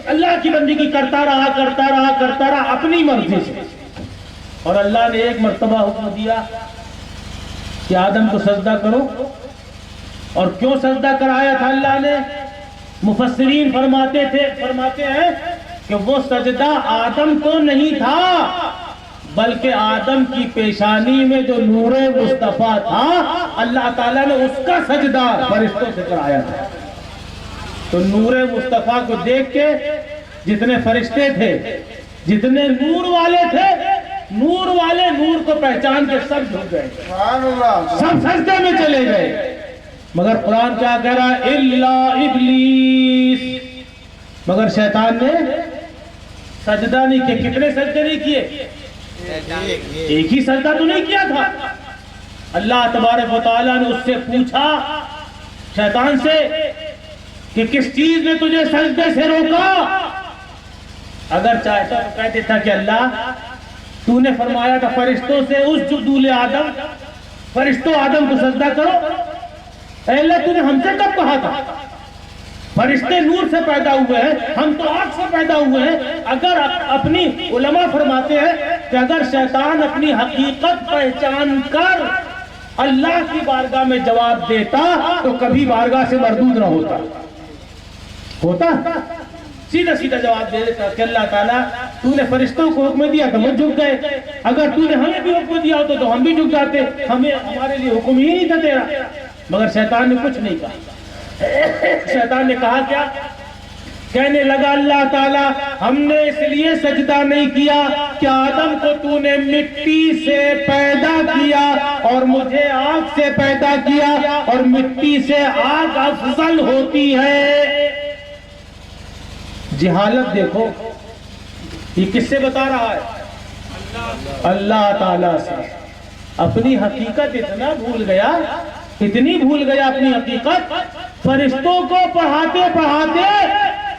اللہ کی بندگی کرتا رہا اپنی مرضی سے. اور اللہ نے ایک مرتبہ حکم دیا کہ آدم کو سجدہ کرو. اور کیوں سجدہ کرایا تھا اللہ نے؟ مفسرین فرماتے ہیں کہ وہ سجدہ آدم کو نہیں تھا، بلکہ آدم کی پیشانی میں جو نور مصطفیٰ تھا اللہ تعالیٰ نے اس کا سجدہ فرشتوں سے کرایا تھا. تو نور مصطفیٰ کو دیکھ کے جتنے فرشتے تھے، جتنے نور والے تھے، نور والے نور کو پہچان کے سب جھک گئے، سب سجدے میں چلے گئے. مگر قرآن کیا کہہ رہا ہے؟ الا ابلیس، مگر شیطان نے سجدہ نہیں کیا. کتنے سجدے نہیں کیے؟ ایک ہی سجدہ تو نہیں کیا تھا. اللہ تبارک و تعالیٰ نے اس سے پوچھا، شیطان سے، کہ کس چیز نے تجھے سجدے سے روکا؟ اگر چاہتا تو کہہ دیتا کہ اللہ تو نے فرمایا تھا فرشتوں سے اسجدوا لآدم، فرشتوں آدم کو سجدہ کرو. اے اللہ تو نے ہم سے کب کہا تھا؟ فرشتے نور سے پیدا ہوئے ہیں، ہم تو آگ سے پیدا ہوئے ہیں. اگر اپنی علماء فرماتے ہیں کہ اگر شیطان اپنی حقیقت پہچان کر اللہ کی بارگاہ میں جواب دیتا تو کبھی بارگاہ سے مردود نہ ہوتا، سیدھا سیدھا جواب دے دیتا کہ اللہ تعالیٰ تو نے فرشتوں کو حکم دیا تو ہم جھک گئے، اگر تو نے ہمیں بھی حکم دیا ہوتا تو ہم بھی جھک جاتے، ہمارے لیے حکم ہی نہیں تھا تیرا. مگر شیطان نے کچھ نہیں کہا. شیطان نے کہا کیا؟ کہنے لگا اللہ تعالیٰ ہم نے اس لیے سجدہ نہیں کیا کہ آدم کو تو نے مٹی سے پیدا کیا اور مجھے آگ سے پیدا کیا، اور مٹی سے آگ افضل ہوتی ہے. جہالت دیکھو، یہ کس سے بتا رہا ہے؟ اللہ تعالیٰ سے. اپنی حقیقت اتنا بھول گیا، اتنی بھول گیا اپنی حقیقت، فرشتوں کو پڑھاتے پڑھاتے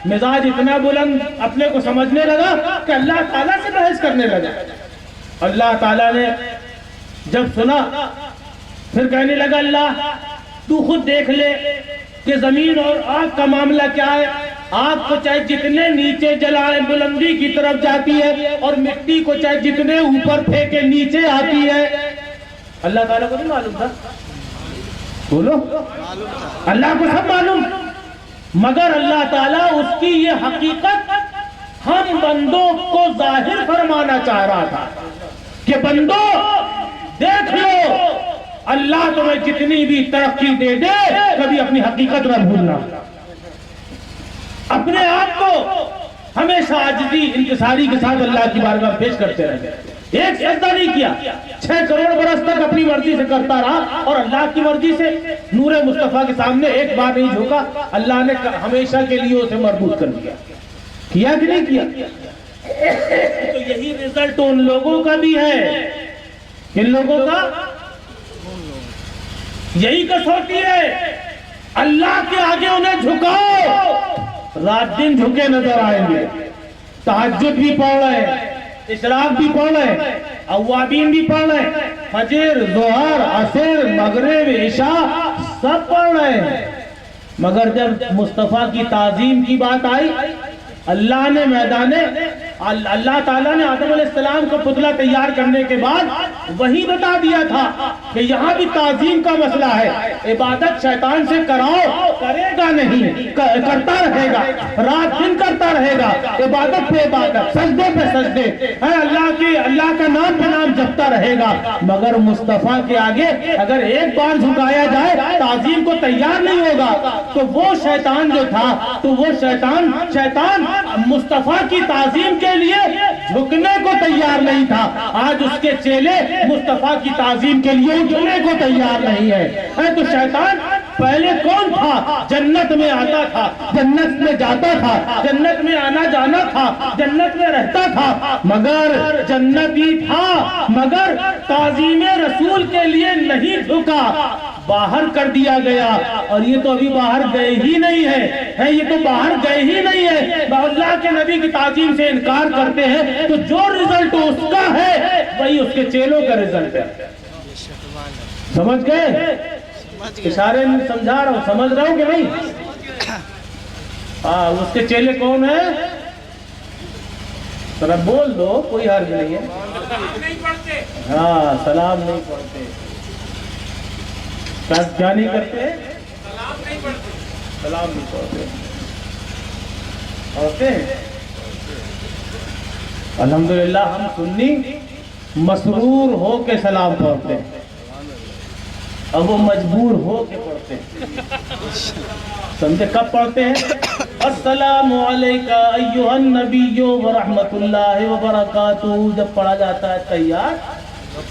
مزاج اتنا بلند اپنے کو سمجھنے لگا کہ اللہ تعالیٰ سے بحث کرنے لگا. اللہ تعالیٰ نے جب سنا پھر کہنے لگا اللہ تو خود دیکھ لے کہ زمین اور آگ کا معاملہ کیا ہے. آگ کو چاہے جتنے نیچے جلائے بلندی کی طرف جاتی ہے، اور مٹی کو چاہے جتنے اوپر پھینکے نیچے آتی ہے. اللہ تعالیٰ کو نہیں معلوم تھا؟ بولو، اللہ کو سب معلوم، مگر اللہ تعالیٰ اس کی یہ حقیقت ہم بندوں کو ظاہر فرمانا چاہ رہا تھا کہ بندوں دیکھ لو، اللہ تمہیں جتنی بھی ترقی دے دے کبھی اپنی حقیقت نہ بھولنا. اپنے آپ کو ہمیشہ عاجزی انکساری کے ساتھ اللہ کی بارگاہ میں پیش کرتے رہے. ایک سجدہ نہیں کیا، 6 کروڑ برس تک اپنی مرضی سے کرتا رہا، اور اللہ کی مرضی سے نور مصطفیٰ کے سامنے ایک بار نہیں جھکا. اللہ نے ہمیشہ کے لیے اسے مردود کر دیا. کیا کہ نہیں کیا؟ تو یہی رزلٹ ان لوگوں کا بھی ہے. کن لوگوں کا؟ یہی کسوٹی ہے. اللہ کے آگے انہیں جھکاؤ، رات دن جھکے نظر آئیں گے. تہجد بھی پڑھ رہے ہیں، اشراق بھی پڑھ رہے ہیں، اوابین بھی پڑھ رہے ہیں، فجر، ظہر، عصر، مغرب، عشاء سب پڑھ رہے ہیں. مگر جب مصطفیٰ کی تعظیم کی بات آئی، اللہ تعالیٰ نے آدم علیہ السلام کا پتلا تیار کرنے کے بعد وہی بتا دیا تھا کہ یہاں بھی تعظیم کا مسئلہ ہے. عبادت شیطان سے کراؤ، کرے گا نہیں، کرتا رہے گا، رات دن کرتا رہے گا، عبادت پہ عبادت، سجدے پہ سجدے، اللہ کا نام پہ نام جپتا رہے گا. مگر مصطفیٰ کے آگے اگر ایک بار جھکایا جائے تعظیم کو تیار نہیں ہوگا. تو وہ شیطان جو تھا، تو وہ شیطان مصطفیٰ کی تعظیم کے لیے جھکنے کو تیار نہیں تھا. آج اس کے چیلے مصطفیٰ کی تعظیم کے لیے جھکنے کو تیار نہیں ہے. تو شیطان پہلے کون تھا؟ جنت میں آتا تھا، جنت میں جاتا تھا، جنت میں آنا جانا تھا، جنت میں رہتا تھا، مگر جنتی تھا، مگر تعظیم رسول کے لیے نہیں جھکا، باہر کر دیا گیا. اور یہ تو ابھی باہر گئے ہی نہیں ہے، یہ تو باہر گئے ہی نہیں ہے. اللہ کے نبی کی تعظیم سے انکار کرتے ہیں تو جو رزلٹ اس کا ہے وہی اس کے چیلوں کا رزلٹ ہے. سمجھ گئے؟ اشارے میں سمجھا رہا ہوں، سمجھ رہا ہوں کہ نہیں؟ اس کے چیلے کون ہیں؟ ذرا بول دو، کوئی حرج نہیں ہے. ہاں، سلام نہیں پڑھتے. کیا نہیں کرتے؟ سلام نہیں پڑھتے. پڑھتے ہیں. الحمدللہ ہم سنی مسرور ہو کے سلام پڑھتے ہیں، اب وہ مجبور ہو کے پڑھتے ہیں. سمجھے کب پڑھتے ہیں؟ السلام علیکہ ایھا النبی ورحمۃ اللہ وبرکاتہ. جب پڑھا جاتا ہے تیار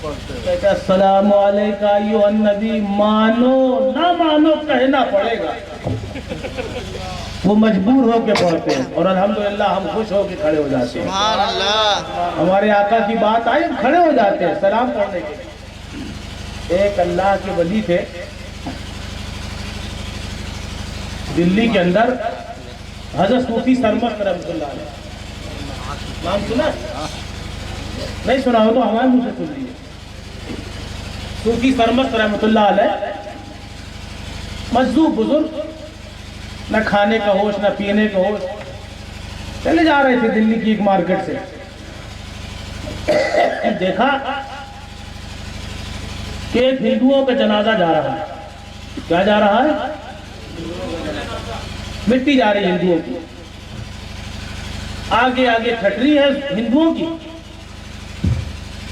کہتے ہیں السلام علیکہ ایھا النبی. مانو نہ مانو کہنا پڑے گا. وہ مجبور ہو کے پڑھتے ہیں اور الحمدللہ ہم خوش ہو کے کھڑے ہو جاتے ہیں. سبحان اللہ. ہمارے آقا کی بات آئی ہم کھڑے ہو جاتے ہیں سلام پڑھنے کے لیے. ایک اللہ کے ولی تھے دلی کے اندر، حضرت صوفی سرمست رحمۃ اللہ علیہ. نام سنا؟ نہیں سنا ہو تو ہمارے منہ سے سن لیجیے. صوفی سرمست رحمۃ اللہ علیہ مجذوب بزرگ، نہ کھانے کا ہوش نہ پینے کا ہوش. چلے جا رہے تھے دلی کی ایک مارکیٹ سے، دیکھا کہ ایک ہندوؤں کا جنازہ جا رہا ہے. کیا جا رہا ہے؟ مٹی جا رہی ہندوؤں کی. آگے آگے ٹھٹری ہے ہندوؤں کی،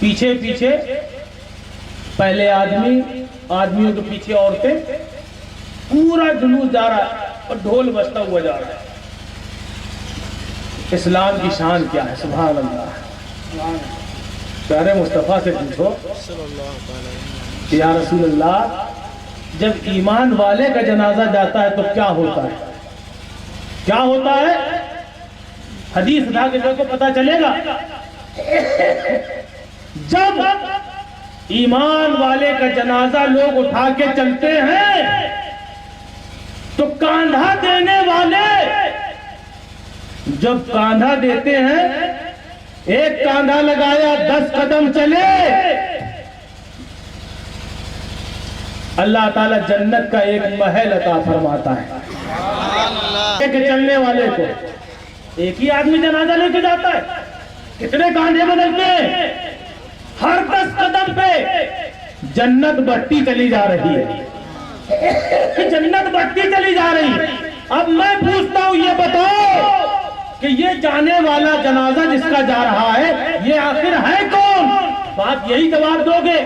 پیچھے پیچھے پہلے آدمیوں کے پیچھے عورتیں. پورا جلوس جا رہا ہے اور ڈھول بجتا ہوا جا رہا ہے. اسلام کی شان کیا ہے؟ سبحان اللہ. پیارے مصطفیٰ سے پوچھو کہ یا رسول اللہ، جب ایمان والے کا جنازہ جاتا ہے تو کیا ہوتا ہے؟ کیا ہوتا ہے؟ حدیث اٹھا کے لوگوں کو پتا چلے گا. جب ایمان والے کا جنازہ لوگ اٹھا کے چلتے ہیں تو کاندھا دینے والے جب کاندھا دیتے ہیں، ایک کاندھا لگایا 10 قدم چلے، اللہ تعالیٰ جنت کا ایک محل عطا فرماتا ہے. ایک چلنے والے کو ایک ہی آدمی جنازہ لے کے جاتا ہے، کتنے کاندھے بدلتے ہیں؟ ہر 10 قدم پہ جنت بڑھتی چلی جا رہی ہے، جنت بڑھتی چلی جا رہی ہے. اب میں پوچھتا ہوں، یہ بتاؤ کہ یہ جانے والا جنازہ جس کا جا رہا ہے یہ آخر ہے کون؟ بات یہی جواب دو گے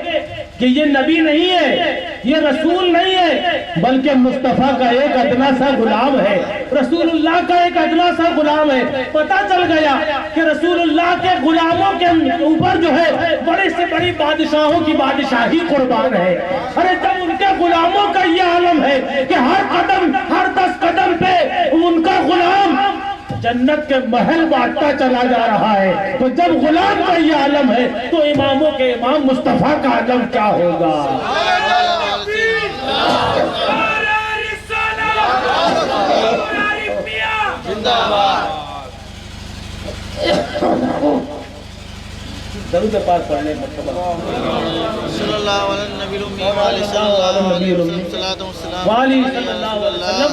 کہ یہ نبی نہیں ہے، یہ رسول نہیں ہے، بلکہ مصطفیٰ کا ایک ادنا سا غلام ہے، رسول اللہ کا ایک ادنا سا غلام ہے. پتہ چل گیا کہ رسول اللہ کے غلاموں کے اوپر جو ہے بڑی سے بڑی بادشاہوں کی بادشاہی قربان ہے. ارے جب ان کے غلاموں کا یہ عالم ہے کہ ہر قدم ہر 10 قدم پہ ان کا غلام جنت کے محل بانٹتا چلا جا رہا ہے، تو جب غلام کا یہ عالم ہے تو اماموں کے امام مصطفیٰ کا عالم کیا ہوگا؟ درود پاک پڑھنے صلی اللہ علیہ نبی الامی وآلہ صلی اللہ علیہ وسلم. وآلہ صلی اللہ علیہ وسلم.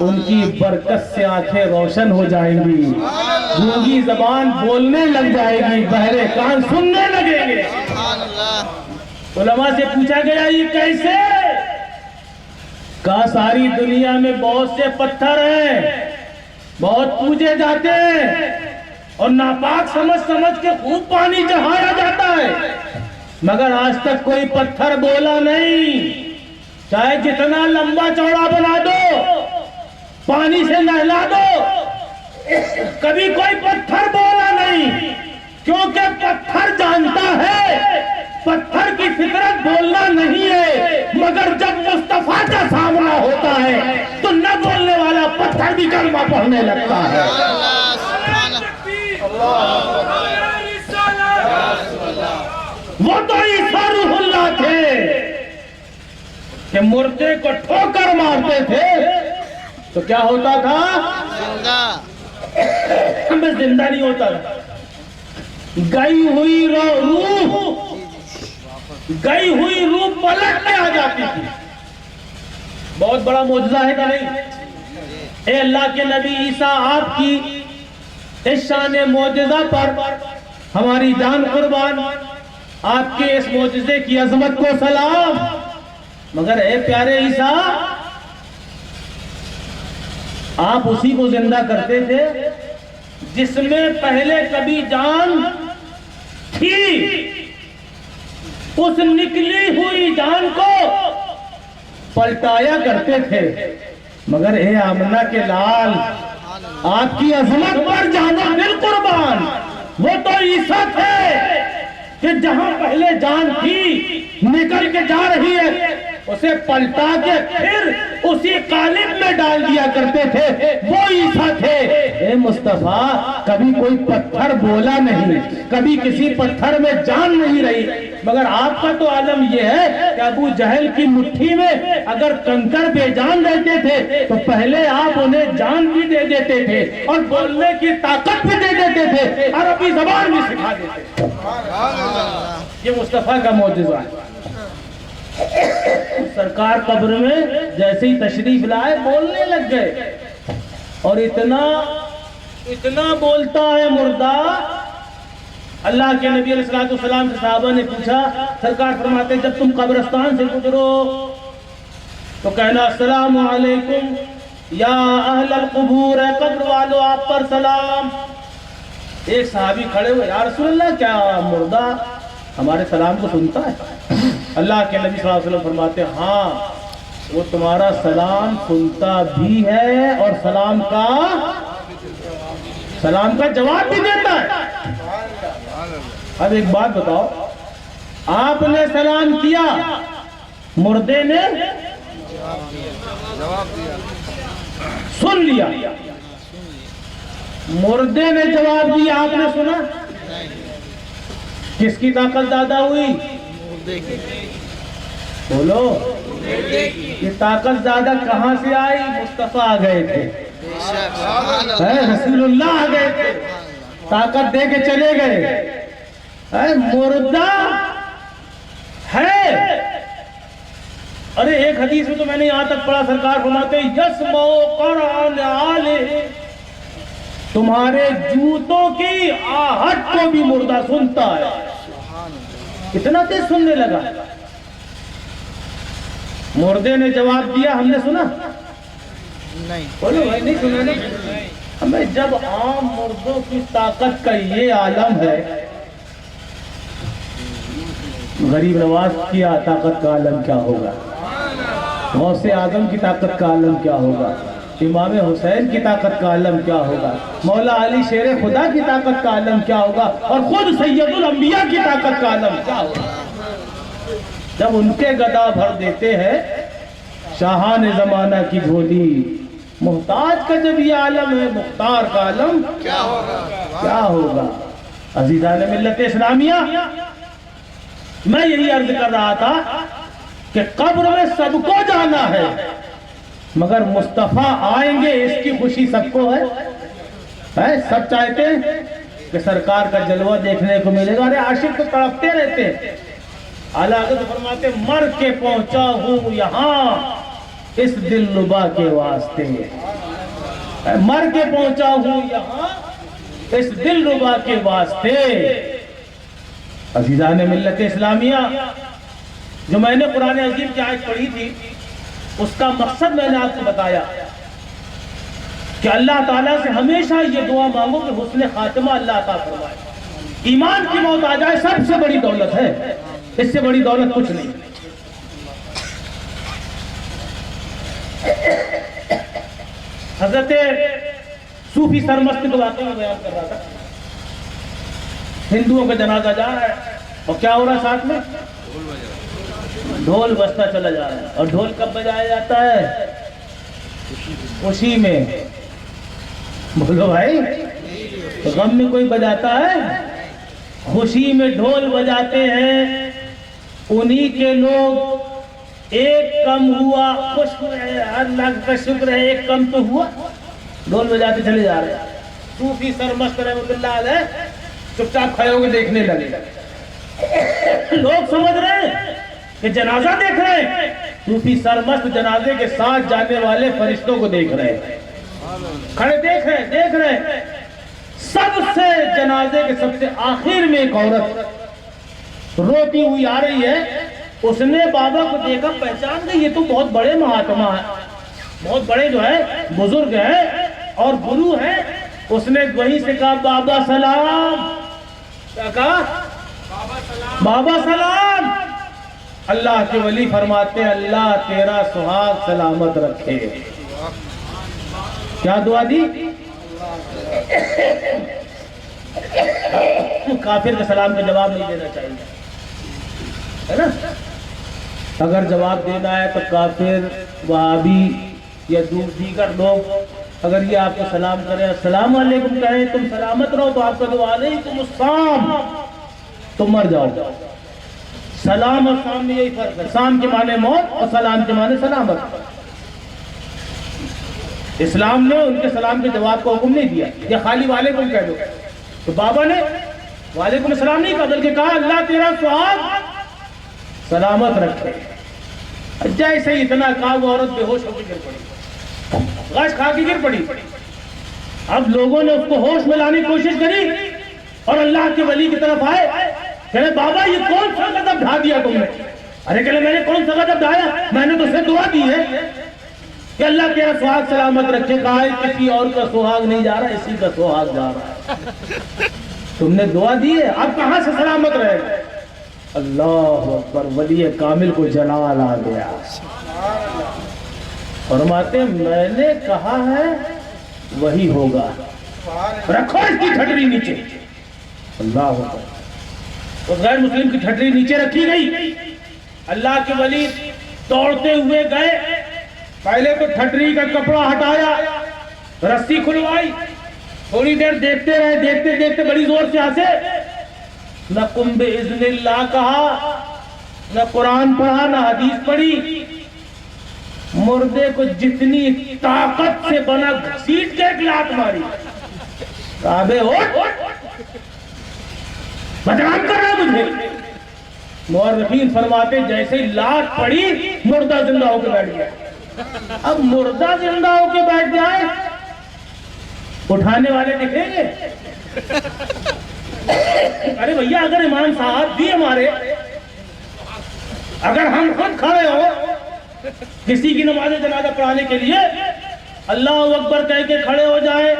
ان کی برکت سے آنکھیں روشن ہو جائیں گی، گونگی زبان بولنے لگ جائے گی، بہرے کان سننے لگیں گے۔ سبحان اللہ۔ علماء سے پوچھا گیا یہ کیسے؟ کہا ساری دنیا میں بہت سے پتھر ہیں، بہت پوجے جاتے ہیں اور ناپاک سمجھ سمجھ کے خوب پانی چڑھایا جاتا ہے، مگر آج تک کوئی پتھر بولا نہیں۔ چاہے جتنا لمبا چوڑا بنا دو، پانی سے نہلا دو، کبھی کوئی پتھر بولا نہیں، کیونکہ پتھر جانتا ہے پتھر کی فطرت بولنا نہیں ہے، مگر جب مصطفیٰ کا سامنا ہوتا ہے تو نہ بولنے والا پتھر بھی کلمہ پڑھنے لگتا ہے۔ وہ تو عیسیٰ روح اللہ تھے کہ مردے کو ٹھوکر مارتے تھے تو کیا ہوتا تھا؟ ہمیں زندہ نہیں ہوتا تھا، گئی ہوئی روح پلٹ کے آ جاتی تھی۔ بہت بڑا معجزہ ہے کہ نہیں؟ اے اللہ کے نبی عیسیٰ، آپ کی اس شان معجزہ پر ہماری جان قربان، آپ کے اس معجزے کی عظمت کو سلام۔ مگر اے پیارے عیسیٰ، آپ اسی کو زندہ کرتے تھے جس میں پہلے کبھی جان تھی، اس نکلی ہوئی جان کو پلٹایا کرتے تھے۔ مگر اے آمنہ کے لال، آپ کی عظمت پر جانا دل قربان، وہ تو عیسیٰ تھے کہ جہاں پہلے جان تھی نکل کے جا رہی ہے، اسے پلٹا کے پھر اسی قالب میں ڈال دیا کرتے تھے، وہ عیسیٰ تھے۔ اے مصطفیٰ، کبھی کوئی پتھر بولا نہیں، کبھی کسی پتھر میں جان نہیں رہی، مگر آپ کا تو عالم یہ ہے کہ ابو جہل کی مٹھی میں اگر کنکر بے جان رہتے تھے تو پہلے آپ انہیں جان بھی دے دیتے تھے اور بولنے کی طاقت بھی دے دیتے تھے، عربی زبان بھی سکھا دیتے تھے۔ یہ مصطفیٰ کا معجزہ ہے۔ سرکار قبر میں جیسے ہی تشریف لائے بولنے لگ گئے، اور اتنا بولتا ہے مردہ۔ اللہ کے نبی علیہ السلام سے صحابہ نے پوچھا، سرکار فرماتے ہیں جب تم قبرستان سے گزرو تو کہنا السلام علیکم یا اہل القبور، اے قبر والو آپ پر سلام۔ ایک صحابی کھڑے ہوئے، یا رسول اللہ کیا مردہ ہمارے سلام کو سنتا ہے؟ اللہ کے نبی صلی اللہ علیہ وسلم فرماتے ہیں ہاں، وہ تمہارا سلام سنتا بھی ہے اور سلام کا جواب بھی دیتا ہے۔ اب ایک بات بتاؤ، آپ نے سلام کیا، مردے نے سن لیا، مردے نے جواب دیا، آپ نے سنا؟ کس کی طاقت زیادہ ہوئی؟ بولو، یہ طاقت زیادہ کہاں سے آئی؟ مصطفیٰ آ گئے تھے، رسول اللہ آ گئے تھے، طاقت دے کے چلے گئے۔ مردہ ہے، ارے ایک حدیث میں تو میں نے یہاں تک پڑھا، سرکار فرماتے یسمع قرآن آلہ، تمہارے جوتوں کی آہٹ کو بھی مردہ سنتا ہے۔ کتنا تیز سننے لگا۔ مردے نے جواب دیا، ہم نے سنا نہیں، بولو بھائی، نہیں سنا نا؟ ہمیں جب عام مردوں کی طاقت کا یہ عالم ہے، غریب نواز کی طاقت کا عالم کیا ہوگا، غوث اعظم کی طاقت کا عالم کیا ہوگا، امام حسین کی طاقت کا عالم کیا ہوگا، مولا علی شیر خدا کی طاقت کا عالم کیا ہوگا، اور خود سید الانبیاء کی طاقت کا عالم کیا ہوگا۔ جب ان کے گدا بھر دیتے ہیں شاہان زمانہ کی جھولی، محتاج کا جب یہ عالم ہے، مختار کا عالم کیا ہوگا۔ عزیزان ملت اسلامیہ، میں یہی عرض کر رہا تھا کہ قبر میں سب کو جانا ہے، مگر مصطفیٰ آئیں گے اس کی خوشی سب کو ہے۔ سب چاہتے ہیں کہ سرکار کا جلوہ دیکھنے کو ملے گا، ارے عاشق تو تڑپتے رہتے ہیں۔ اعلیٰ حضرت فرماتے مر کے پہنچا ہوں یہاں، اس دلربا کے واسطے، مر کے پہنچا ہوں یہاں اس دلربا کے واسطے۔ عزیزان ملت اسلامیہ، جو میں نے قرآن عظیم کی آیت پڑھی تھی اس کا مقصد میں نے آپ کو بتایا کہ اللہ تعالیٰ سے ہمیشہ یہ دعا مانگو کہ حسن خاتمہ اللہ عطا فرمائے۔ ایمان کی موت آ جائے سب سے بڑی دولت ہے، اس سے بڑی دولت کچھ نہیں۔ حضرت صوفی سرمست کو واقعہ میں بیان کر رہا تھا، ہندوؤں کا جنازہ جا رہا ہے اور کیا ہو رہا ہے ساتھ میں؟ ڈھول بجتا چلا جا رہا ہے۔ اور ڈھول کب بجایا جاتا ہے؟ خوشی میں۔ بولو بھائی، غم میں کوئی بجاتا ہے؟ خوشی میں ڈھول بجاتے ہیں انہی کے لوگ۔ ایک کم ہوا، خوش ہے، اللہ کا شکر ہے ایک کم تو ہوا، ڈھول بجاتے چلے جا رہے ہیں۔ صوفی سرمست رحمۃ اللہ علیہ چپ چاپ کھڑے ہو کے دیکھنے لگے۔ لوگ سمجھ رہے ہیں کہ جنازہ دیکھ رہے ہیں، صوفی سرمست جنازے کے ساتھ جانے والے فرشتوں کو دیکھ رہے ہیں، کھڑے دیکھ رہے ہیں۔ سب سے جنازے کے سب سے آخر میں ایک عورت روتی ہوئی آ رہی ہے۔ اس نے بابا کو دیکھا، پہچان گئی یہ تو بہت بڑے مہاتما ہیں، بہت بڑے جو ہے بزرگ ہیں اور گرو ہیں۔ اس نے وہیں سے کہا بابا سلام۔ کیا کہا؟ بابا سلام۔ اللہ کے ولی فرماتے ہیں اللہ تیرا سہاگ سلامت رکھے۔ کیا دعا دی؟ کافر کے سلام کا جواب نہیں دینا چاہیے، ہے نا؟ اگر جواب دینا ہے تو کافر، وہابی یا دیگر لوگ اگر یہ آپ کو سلام کریں، السلام علیکم کہیں، تم سلامت رہو، تو آپ کا دعا علیکم السلام، تم مر جاؤ۔ سلام اور سلام میں یہی فرق ہے، سلام کے معنی موت اور سلام کے معنی سلامت۔ اسلام نے ان کے سلام کے جواب کو حکم نہیں دیا یا خالی وعلیکم کہہ دو، تو بابا نے وعلیکم السلام نہیں کہا بلکہ کہا اللہ تیرا سہاگ سلامت رکھے۔ جیسے ہی اتنا کہا وہ عورت بے ہوش ہو کے گر پڑی، غش کھا کے گر پڑی۔ اب لوگوں نے اس کو ہوش میں لانے کی کوشش کری اور اللہ کے ولی کی طرف آئے، کہے بابا یہ کون سا غضب ڈھا دیا تم نے؟ ارے کہے میں نے کون سا غضب ڈھایا؟ میں نے تو اسے دعا دی ہے کہ اللہ تیرا سہاگ سلامت رکھے۔ کہا کسی اور کا سہاگ نہیں جا رہا، اسی کا سہاگ جا رہا ہے۔ تم نے دعا دی ہے، اب کہاں سے سلامت رہے؟ اللہ اکبر، ولی کامل کو جلال آ گیا۔ فرماتے ہیں میں نے کہا ہے وہی ہوگا، رکھو اس کی ٹھٹری نیچے۔ اللہ اکبر، اس غیر مسلم کی ٹھٹری نیچے رکھی گئی۔ اللہ کے ولی دوڑتے ہوئے گئے، پہلے تو ٹھٹری کا کپڑا ہٹایا، رسی کھلوائی، تھوڑی دیر دیکھتے رہے، دیکھتے دیکھتے بڑی زور سے ہنسے، نہ قم باذن اللہ کہا، نہ قرآن پڑھا، نہ حدیث پڑھی۔ مردے کو جتنی طاقت سے بنا گھسیٹ کے ایک لات ماری، کعبے اٹھ، بدنام کر رہا مجھے۔ مورخین فرماتے جیسے ہی لات پڑی مردہ زندہ ہو کے بیٹھ گیا۔ اب مردہ زندہ ہو کے بیٹھ جائے، اٹھانے والے دکھیں گے؟ ارے بھیا اگر امام صاحب بھی ہمارے، اگر ہم خود کھڑے ہو کسی کی نماز جنازہ پڑھانے کے لیے، اللہ اکبر کہہ کے کھڑے ہو جائے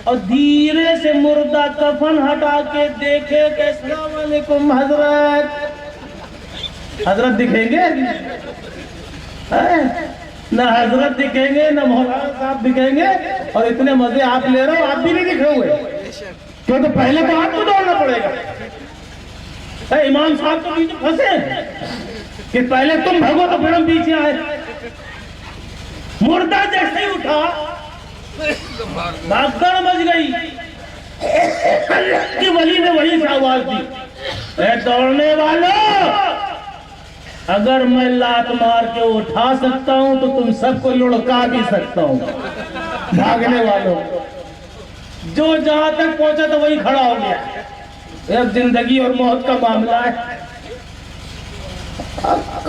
اور دھیرے سے مردہ کفن ہٹا کے دیکھے کہ السلام علیکم حضرت، حضرت دکھیں گے؟ نہ حضرت دکھیں گے، نہ مولانا صاحب دکھیں گے، اور اتنے مزے آپ لے رہے ہو، آپ بھی نہیں دکھ رہے ہوئے، کیونکہ پہلے تو آپ کو دوڑنا پڑے گا۔ امام صاحب تو پیچھے پھنسے کہ پہلے تم بھگو تو پھر ہم پیچھے آئے۔ مردہ جیسے ہی اٹھا، بھگدڑ مچ گئی۔ اللہ کے ولی نے وہی سے آواز دی، اے دوڑنے والوں، اگر میں لات مار کے اٹھا سکتا ہوں تو تم سب کو لڑکا بھی سکتا ہوں۔ بھاگنے والوں، جو جہاں تک پہنچا تو وہی کھڑا ہو گیا۔ اب زندگی اور موت کا معاملہ ہے، اب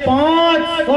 500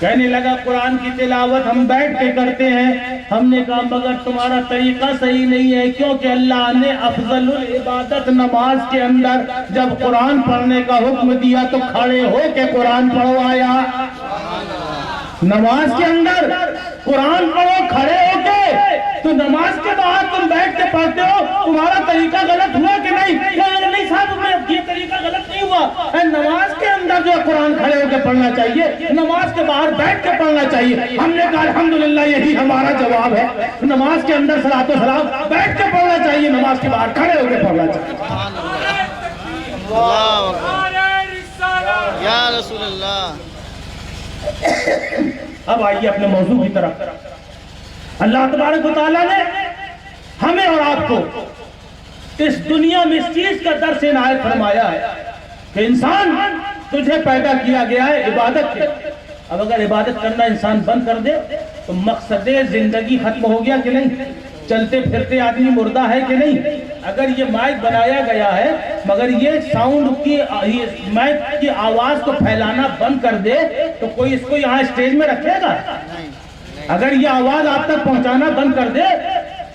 کہنے لگا قرآن کی تلاوت ہم بیٹھ کے کرتے ہیں. ہم نے کہا مگر تمہارا طریقہ صحیح نہیں ہے, کیونکہ اللہ نے افضل العبادت نماز کے اندر جب قرآن پڑھنے کا حکم دیا تو کھڑے ہو کے قرآن پڑھوایا. نماز کے اندر قرآن پڑھو کھڑے ہو کے, تو نماز کے بعد تم بیٹھ کے پڑھتے ہو, تمہارا طریقہ غلط ہوا کہ نہیں؟ نہیں صاحب یہ طریقہ غلط نہیں ہوا. نماز کے اندر جو قرآن کھڑے ہو کے پڑھنا چاہیے, نماز کے باہر بیٹھ کے پڑھنا چاہیے. ہم نے کہا الحمدللہ یہی ہمارا جواب ہے. نماز کے اندر صلاۃ و سلام بیٹھ کے پڑھنا چاہیے, نماز کے باہر کھڑے ہو کے پڑھنا چاہیے. یا رسول اللہ. اب آئیے اپنے موضوع کی طرف. اللہ تبارک و تعالیٰ نے ہمیں اور آپ کو اس دنیا میں اس چیز کا درس عنایت فرمایا ہے کہ انسان تجھے پیدا کیا گیا ہے عبادت کے. اب اگر عبادت کرنا انسان بند کر دے تو مقصد زندگی ختم ہو گیا کہ نہیں؟ چلتے پھرتے آدمی مردہ ہے کہ نہیں؟ اگر یہ مائک بنایا گیا ہے مگر یہ ساؤنڈ کی مائک کی آواز کو پھیلانا بند کر دے تو کوئی اس کو یہاں اسٹیج میں رکھے گا؟ اگر یہ آواز آپ تک پہنچانا بند کر دے,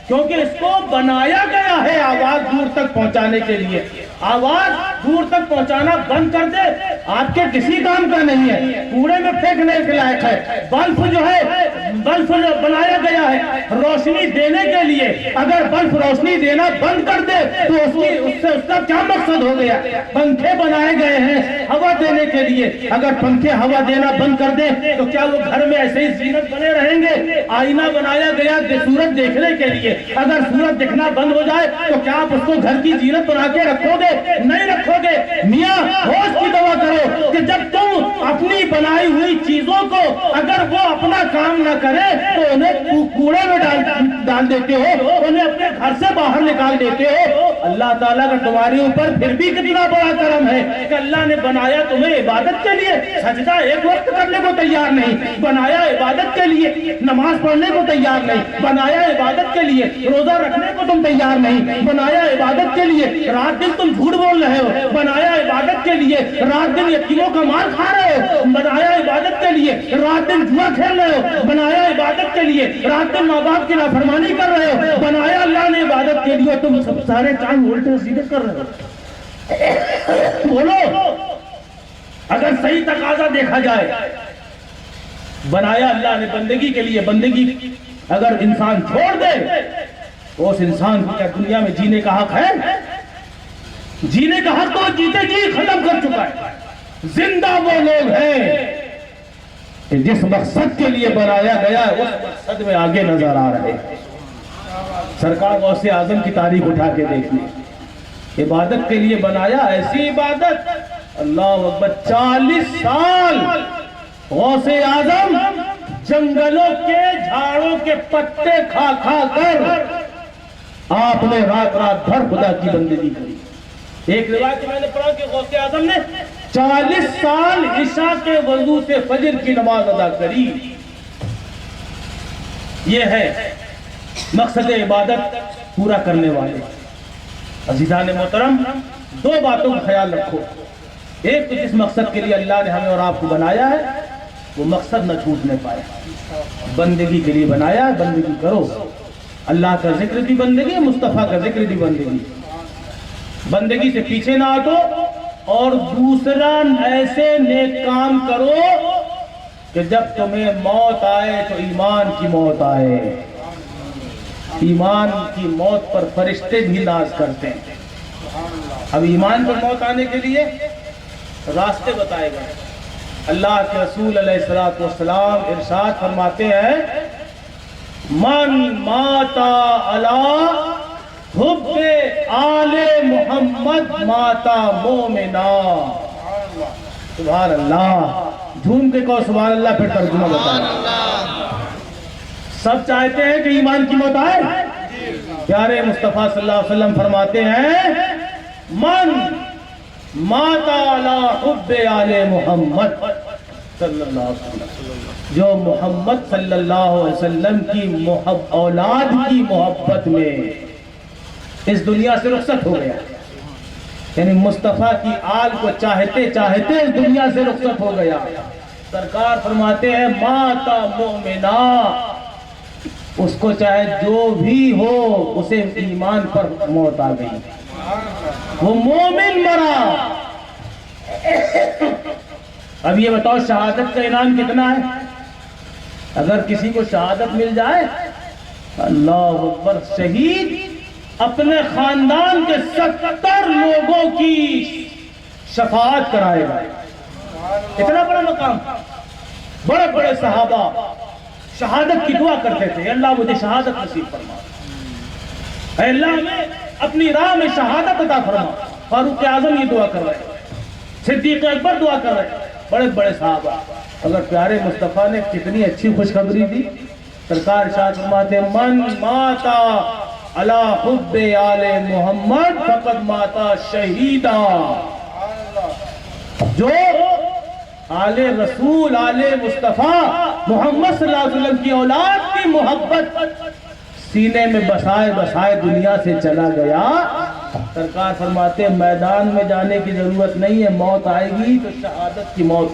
کیونکہ اس کو بنایا گیا ہے آواز دور تک پہنچانے کے لیے, آواز دور تک پہنچانا بند کر دے آپ کے کسی کام کا نہیں ہے, کوڑے میں پھینکنے کے لائق ہے. بلب جو ہے, بلب بنایا گیا ہے روشنی دینے کے لیے, اگر بلب روشنی دینا بند کر دے تو اس کا کیا مقصد ہو گیا؟ پنکھے بنائے گئے ہیں ہوا دینے کے لیے, اگر پنکھے ہوا دینا بند کر دیں تو کیا وہ گھر میں ایسے ہی زینت بنے رہیں گے؟ آئینہ بنایا گیا سورج دیکھنے کے لیے, اگر سورج دیکھنا بند ہو جائے تو کیا آپ اس کو گھر کی زینت بنا کے رکھو گے؟ نہیں رکھو گے. میاں ہوش کی دعا کرو کہ جب تم اپنی بنائی ہوئی چیزوں کو اگر وہ اپنا کام نہ کرے تو انہیں کوڑے میں ڈال دیتے ہو, انہیں اپنے گھر سے باہر نکال دیتے ہو. اللہ تعالیٰ کا تمہارے اوپر پھر بھی کتنا بڑا کرم ہے کہ اللہ نے بنایا تمہیں عبادت کے لیے. سجدہ ایک وقت کرنے کو تیار نہیں, بنایا عبادت کے لیے. نماز پڑھنے کو تیار نہیں, بنایا عبادت کے لیے. روزہ رکھنے کو تم تیار نہیں, بنایا عبادت کے لیے. رات دن تم جھوٹ بول رہے ہو, بنایا عبادت کے لیے. رات دن یتیموں کا مال کھا رہے ہو, بنایا عبادت کے لیے. رات دن جوا کھیل رہے ہو, بنایا عبادت کے لیے. رات دن ماں باپ کی نافرمانی کر رہے ہو, بنایا اللہ نے عبادت کے لیے. تم سب سارے کام الٹے سیدھے کر رہے ہو. بولو, اگر صحیح تقاضا دیکھا جائے, بنایا اللہ نے بندگی کے لیے. بندگی اگر انسان چھوڑ دے تو اس انسان کو کیا دنیا میں جینے کا حق ہے؟ جینے کا حق تو جیتے جی ختم کر چکا ہے. زندہ وہ لوگ ہیں کہ جس مقصد کے لیے بنایا گیا ہے اس مقصد میں آگے نظر آ رہے ہیں. سرکار غوث اعظم کی تاریخ اٹھا کے دیکھیے. عبادت کے لیے بنایا, ایسی عبادت, اللہ اکبر, 40 سال غوث اعظم جنگلوں کے جھاڑوں کے پتے کھا کھا کر آپ نے رات بھر خدا کی بندگی کی. ایک روایت میں نے پڑھا کہ غوث اعظم نے 40 سال عشاء کے وضو سے فجر کی نماز ادا کری. یہ ہے مقصد عبادت پورا کرنے والے. عزیزان محترم, 2 باتوں کا خیال رکھو. ایک تو جس مقصد کے لیے اللہ نے ہمیں اور آپ کو بنایا ہے وہ مقصد نہ چھوٹنے پائے. بندگی کے لیے بنایا ہے, بندگی کرو. اللہ کا ذکر بھی بندگی, مصطفیٰ کا ذکر بھی بندگی. بندگی سے پیچھے نہ ہٹو, اور دوسرا ایسے نیک کام کرو کہ جب تمہیں موت آئے تو ایمان کی موت آئے. ایمان کی موت پر فرشتے بھی ناز کرتے ہیں. اب ایمان پر موت آنے کے لیے راستے بتائے گئے. اللہ کے رسول علیہ السلام ارشاد فرماتے ہیں, من ماتا علی حب آل محمد ماتا مومنا. سبحان اللہ, جھوم کے کہو سبحان اللہ, پھر ترجمہ بتائیں. سب چاہتے ہیں کہ ایمان کی موت آئے. پیارے مصطفیٰ صلی اللہ علیہ وسلم فرماتے ہیں, من ماتا علی حب آل محمد صلی اللہ علیہ وسلم, جو محمد صلی اللہ علیہ وسلم کی اولاد کی محبت میں اس دنیا سے رخصت ہو گیا. یعنی مصطفیٰ کی آل کو چاہتے چاہتے اس دنیا سے رخصت ہو گیا. سرکار فرماتے ہیں ماتا مومنا، اس کو چاہے جو بھی ہو اسے ایمان پر موت آ گئی، وہ مومن مرا۔ اب یہ بتاؤ شہادت کا انعام کتنا ہے؟ اگر کسی کو شہادت مل جائے، اللہ اکبر، شہید اپنے خاندان کے 70 لوگوں کی شفاعت کرائے گا۔ اتنا بڑا مقام، بڑے بڑے صحابہ شہادت کی دعا کرتے تھے، اے اللہ مجھے شہادت نصیب فرما، اے اللہ میں اپنی راہ میں شہادت عطا فرما۔ فاروق اعظم یہ دعا کر رہے، صدیق اکبر دعا کر رہے، بڑے بڑے صحابہ۔ اگر پیارے مصطفیٰ نے کتنی اچھی خوشخبری دی، سرکار ارشاد فرماتے من ماتا علی حب آل محمد فقد ماتا شہیدا، جو آل رسول آل مصطفیٰ محمد صلی اللہ علیہ وسلم کی اولاد کی محبت سینے میں بسائے بسائے دنیا سے چلا گیا، سرکار فرماتے ہیں میدان میں جانے کی ضرورت نہیں ہے، موت آئے گی تو شہادت کی موت،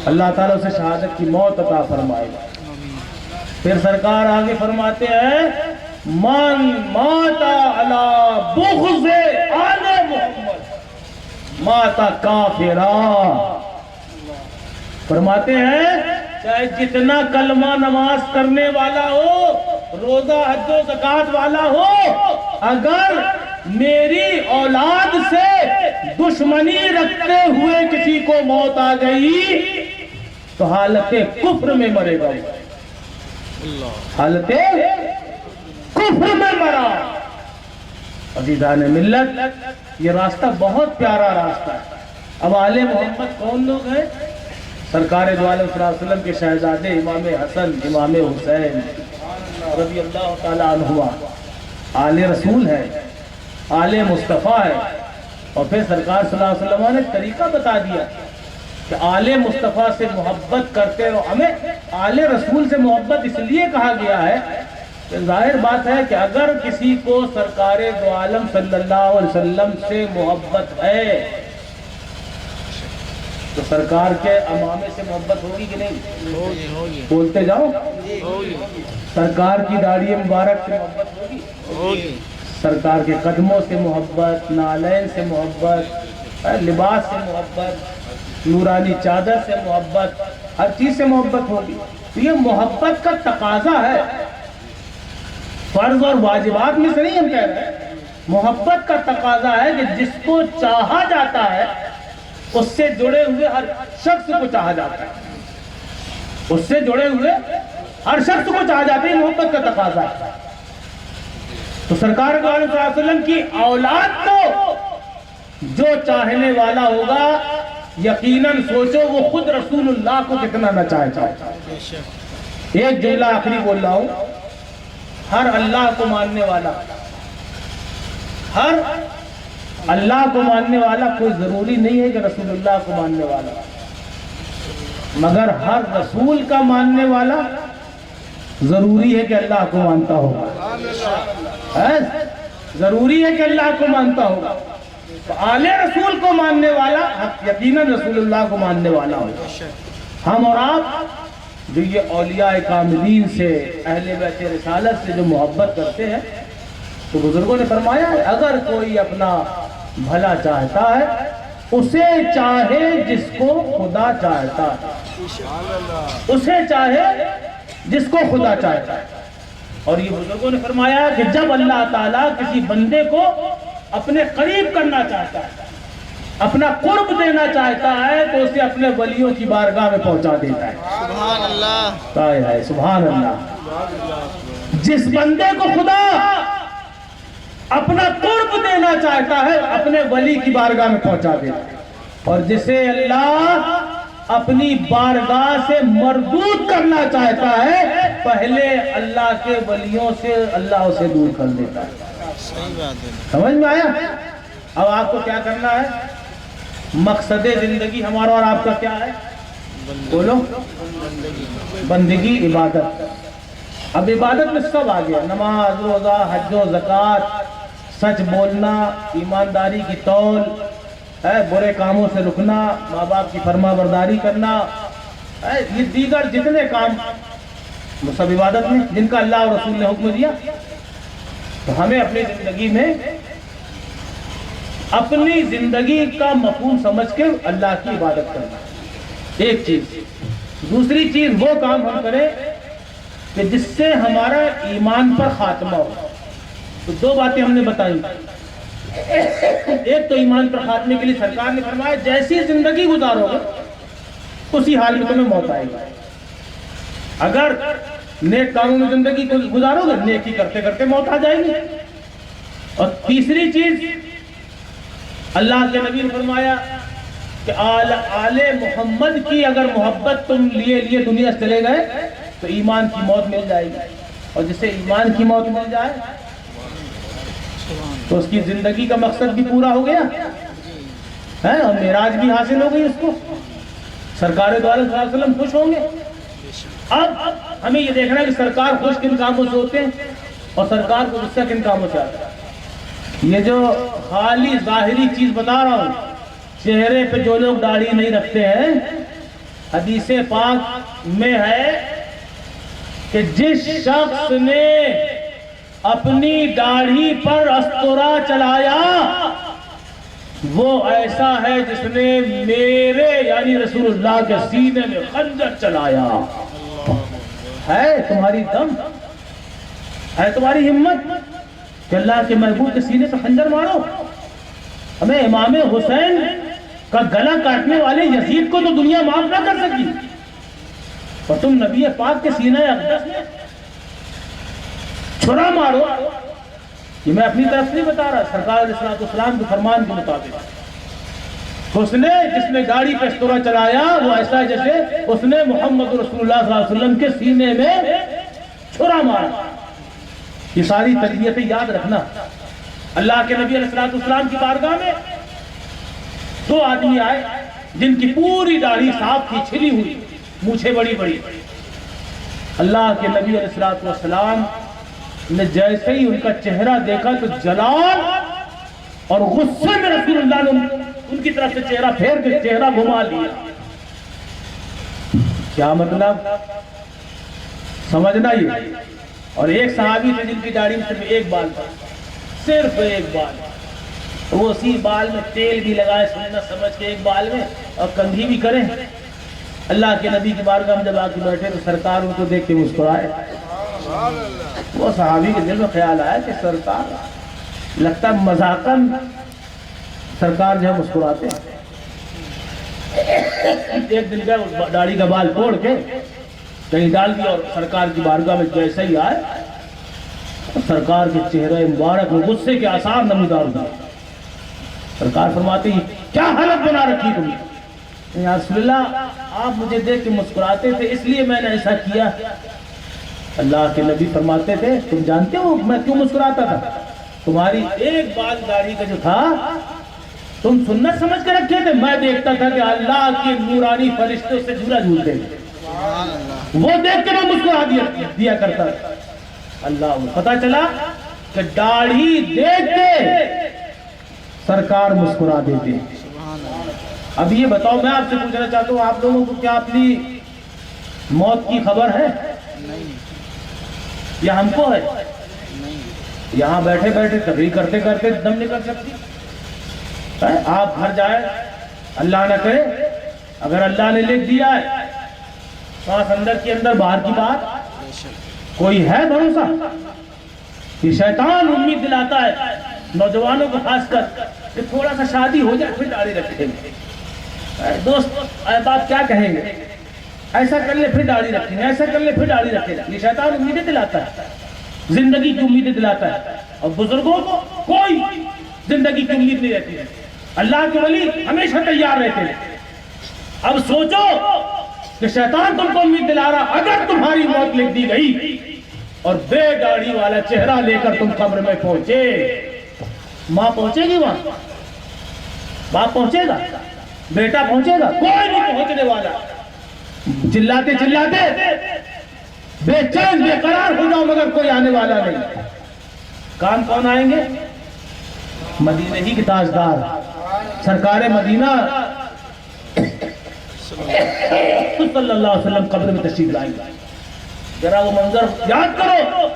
اللہ تعالیٰ اسے شہادت کی موت عطا فرمائے گا۔ پھر سرکار آگے فرماتے ہیں من ماتا علی بغض آل محمد ماتا کافرا، فرماتے ہیں چاہے جتنا کلمہ نماز کرنے والا ہو، روزہ حج و زکات والا ہو، اگر میری اولاد سے دشمنی رکھتے ہوئے کسی کو موت آ گئی تو حالت کفر میں مرے گا، حالت کفر میں مرا۔ عزیزان ملت، یہ راستہ بہت پیارا راستہ ہے۔ اب آل محمد کون لوگ ہیں؟ سرکار دو عالم صلی اللہ علیہ وسلم کے شہزادے امام حسن امام حسین رضی اللہ تعالیٰ عنہما، آل رسول ہے، آل مصطفیٰ ہے۔ اور پھر سرکار صلی اللہ علیہ وسلم نے طریقہ بتا دیا کہ آل مصطفیٰ سے محبت کرتے رہو۔ ہمیں آل رسول سے محبت اس لیے کہا گیا ہے کہ ظاہر بات ہے کہ اگر کسی کو سرکار دو عالم صلی اللہ علیہ وسلم سے محبت ہے تو سرکار کے امامے سے محبت ہوگی کہ نہیں؟ ہوگی۔ بولتے جاؤ، سرکار کی داڑھی مبارک سے محبت ہوگی، سرکار کے قدموں سے محبت، نالین سے محبت، لباس سے محبت، نورانی چادر سے محبت، ہر چیز سے محبت ہوگی۔ تو یہ محبت کا تقاضا ہے، فرض اور واجبات میں سے نہیں ہم کہہ رہے ہیں، محبت کا تقاضا ہے کہ جس کو چاہا جاتا ہے اس سے جڑے ہوئے ہر شخص کو چاہا جاتا ہے، اس سے جڑے ہوئے ہر شخص کو چاہا جاتا ہے، محبت کا تقاضا ہے۔ تو سرکار دو عالم صلی اللہ علیہ وسلم کی اولاد کو جو چاہنے والا ہوگا یقیناً سوچو وہ خود رسول اللہ کو کتنا نہ چاہتا ہے۔ ایک جملہ آخری بول رہا ہوں، ہر اللہ کو ماننے والا، ہر اللہ کو ماننے والا کوئی ضروری نہیں ہے کہ رسول اللہ کو ماننے والا، مگر ہر رسول کا ماننے والا ضروری ہے کہ اللہ کو مانتا ہوگا، ضروری ہے کہ اللہ کو مانتا ہوگا۔ تو آل رسول کو ماننے والا یقیناً رسول اللہ کو ماننے والا ہوگا۔ ہم اور آپ جو یہ اولیاء کاملین سے، اہل بیت رسالت سے جو محبت کرتے ہیں، تو بزرگوں نے فرمایا ہے اگر کوئی اپنا بھلا چاہتا ہے اسے چاہے جس کو خدا چاہتا ہے، اسے چاہے جس کو خدا چاہتا ہے۔ اور یہ بزرگوں نے فرمایا کہ جب اللہ تعالیٰ کسی بندے کو اپنے قریب کرنا چاہتا ہے، اپنا قرب دینا چاہتا ہے تو اسے اپنے ولیوں کی بارگاہ میں پہنچا دیتا ہے۔ سبحان اللہ، سبحان اللہ۔ جس بندے کو خدا اپنا قرب دینا چاہتا ہے اپنے ولی کی بارگاہ میں پہنچا دیتا ہے، اور جسے اللہ اپنی بارگاہ سے مردود کرنا چاہتا ہے پہلے اللہ کے ولیوں سے اللہ اسے دور کر دیتا ہے۔ صحیح بات ہے، سمجھ میں آیا؟ اب آپ کو کیا کرنا ہے؟ مقصد زندگی ہمارا اور آپ کا کیا ہے؟ بولو، بندگی، عبادت۔ اب عبادت میں سب آ گیا، نماز، روزہ، حج و زکات، سچ بولنا، ایمانداری کی تول، برے کاموں سے رکنا، ماں باپ کی فرما برداری کرنا، یہ دیگر جتنے کام وہ سب عبادت میں جن کا اللہ اور رسول نے حکم دیا. تو ہمیں اپنی زندگی میں اپنی زندگی کا مفہوم سمجھ کے اللہ کی عبادت کرنا، ایک چیز. دوسری چیز وہ کام ہم کریں کہ جس سے ہمارا ایمان پر خاتمہ ہو. تو دو باتیں ہم نے بتائی. ایک تو ایمان پر خاتمے کے لیے سرکار نے فرمایا جیسی زندگی گزارو گے اسی حال میں تمہیں موت آئے گی. اگر نیک کاموں میں زندگی کو گزارو گے نیکی کرتے کرتے موت آ جائے گی. اور تیسری چیز اللہ کے نبی نے فرمایا کہ آل محمد کی اگر محبت تم لیے دنیا سے چلے گئے تو ایمان کی موت مل جائے گی. اور جسے ایمان کی موت مل جائے تو اس کی زندگی کا مقصد بھی پورا ہو گیا ہے اور معراج بھی حاصل ہو گئی اس کو. سرکار دو عالم صلی اللہ علیہ وسلم خوش ہوں گے. اب ہمیں یہ دیکھنا ہے کہ سرکار خوش کن کاموں سے ہوتے ہیں اور سرکار کو غصہ کن کاموں سے آتا ہے. یہ جو خالی ظاہری چیز بتا رہا ہوں، چہرے پہ جو لوگ داڑھی نہیں رکھتے ہیں، حدیث پاک میں ہے کہ جس شخص نے اپنی داڑھی پر استورا چلایا وہ ایسا ہے جس نے میرے یعنی رسول اللہ کے سینے میں خنجر چلایا. ہے تمہاری دم، ہے تمہاری ہمت کہ اللہ کے محبوب کے سینے سے خنجر مارو. ہمیں امام حسین کا گلا کاٹنے والے یزید کو تو دنیا معاف نہ کر سکی اور تم نبی پاک کے سینہ اقدس میں چھرا مارو. یہ میں اپنی طرف نہیں بتا رہا، سرکار علیہ السلام کے فرمان کے مطابق اس نے جس نے گاڑی پہ استورا چلایا وہ ایسا ہے جیسے اس نے محمد رسول اللہ صلی اللہ علیہ وسلم کے سینے میں چھرا مارا. یہ ساری تربیتیں یاد رکھنا. اللہ کے نبی علیہ السلام کی بارگاہ میں دو آدمی آئے جن کی پوری داڑھی صاف تھی، چھلی ہوئی، مونچھیں بڑی بڑی. اللہ کے نبی علیہ السلام نے جیسے ہی ان کا چہرہ دیکھا تو جلال اور غصے میں رسول اللہ نے ان کی طرف سے چہرہ پھیر کے چہرہ گھما لیا. کیا مطلب سمجھنا یہ. اور ایک صحابی تھے جن کی داڑھی میں صرف ایک بال تھا، صرف ایک بال. وہ اسی بال میں تیل بھی لگائے سنت سمجھ کے ایک بال میں اور کنگھی بھی کریں. اللہ کے نبی کی بارگاہ میں جب آ کے بیٹھے تو سرکار ان کو دیکھ کے مسکرائے. وہ صحابی کے دل میں خیال آیا کہ سرکار لگتا مذاقاً سرکار جو ہے مسکراتے ہیں. ایک دن گئے داڑھی کا بال توڑ کے کہیں ڈال دیا اور سرکار کی بارگاہ میں جیسے ہی آئے سرکار کے چہرے مبارک میں غصے کے آثار نمودار ہوئے. سرکار فرماتے ہیں کیا حالت بنا رکھی تم نے؟ یا رسول اللہ آپ مجھے دیکھ کے مسکراتے تھے اس لیے میں نے ایسا کیا. اللہ کے نبی فرماتے تھے تم جانتے ہو میں کیوں مسکراتا تھا؟ تمہاری ایک بال داڑھی کا جو تھا تم سنت سمجھ کے رکھے تھے. میں دیکھتا تھا کہ اللہ کے نورانی فرشتے سے جھولا جھولتے ہیں، وہ دیکھ کے میں مسکرا دیا کرتا تھا. اللہ پتہ چلا کہ داڑھی دیکھ کے سرکار مسکرا دیتے ہیں. اب یہ بتاؤ میں آپ سے پوچھنا چاہتا ہوں آپ لوگوں کو کیا اپنی موت کی خبر ہے یا ہم کو ہے؟ یہاں بیٹھے بیٹھے تقریر کرتے کرتے دم نکل سکتی. آپ گھر جائیں اللہ نہ کرے اگر اللہ نے لکھ دیا ہے سانس اندر کی اندر باہر کی بات کوئی ہے بھروسہ؟ کہ شیطان امید دلاتا ہے نوجوانوں کو خاص کر کہ تھوڑا سا شادی ہو جائے پھر داڑھی رکھیں گے. دوست احباب کیا کہیں گے؟ ایسا کر لے پھر داڑھی رکھیں گے، ایسا کر لے پھر داڑھی رکھیں گے. یہ شیطان امیدیں دلاتا ہے، زندگی کی امیدیں دلاتا ہے. اور بزرگوں کو کوئی زندگی کی امید نہیں رہتی ہے. اللہ کے ولی ہمیشہ تیار رہتے ہیں. اب سوچو کہ شیطان تم کو امید دلا رہا اگر تمہاری موت لکھ دی گئی اور بے داڑھی والا چہرہ لے کر تم قبر میں پہنچے، ماں پہنچے گی وہاں؟ باپ پہنچے گا؟ بیٹا پہنچے گا؟ کوئی نہیں پہنچنے والا. چلاتے چلاتے بے چین بے قرار ہو جاؤ مگر کوئی آنے والا نہیں. کام کون آئیں گے؟ مدینے ہی کے تاجدار سرکار مدینہ صلی اللہ علیہ وسلم قبر میں تشریف لائیں گے. ذرا وہ منظر یاد کرو،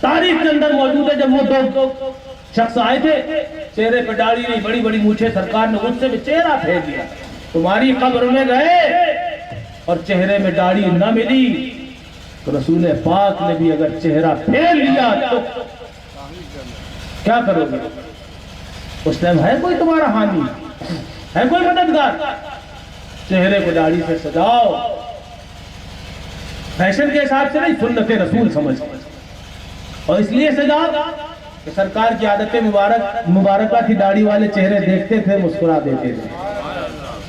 تاریخ کے اندر موجود ہے. جب وہ دو شخص آئے تھے، چہرے پہ داڑھی نہیں، بڑی بڑی مونچھیں، سرکار نے غصے میں چہرہ پھیر دیا. تمہاری قبر میں گئے اور چہرے میں داڑھی نہ ملی تو رسول پاک نے بھی اگر چہرہ پھیر لیا تو کیا کرو گے؟ اس ٹائم ہے کوئی تمہارا حامی؟ ہے کوئی مددگار؟ چہرے کو داڑھی سے سجاؤ، فیشن کے حساب سے نہیں، سنت رسول سمجھ. اور اس لیے سجاؤ کہ سرکار کی عادت مبارکہ تھی، داڑھی والے چہرے دیکھتے تھے، مسکرا دیتے تھے.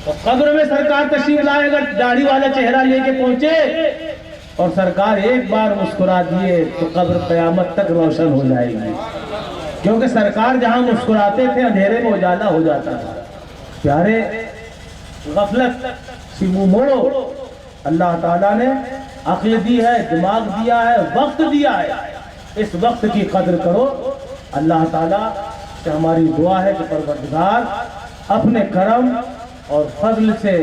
اور قبر میں سرکار تشریف لائے، اگر داڑھی والا چہرہ لے کے پہنچے اور سرکار ایک بار مسکرا دیے تو قبر قیامت تک روشن ہو جائے گی. کیونکہ سرکار جہاں مسکراتے تھے اندھیرے میں اجالا ہو جاتا تھا. پیارے، غفلت سے منہ موڑو. اللہ تعالیٰ نے عقل دی ہے، دماغ دیا ہے، وقت دیا ہے. اس وقت کی قدر کرو. اللہ تعالیٰ سے ہماری دعا ہے کہ پروردگار اپنے کرم اور فضل سے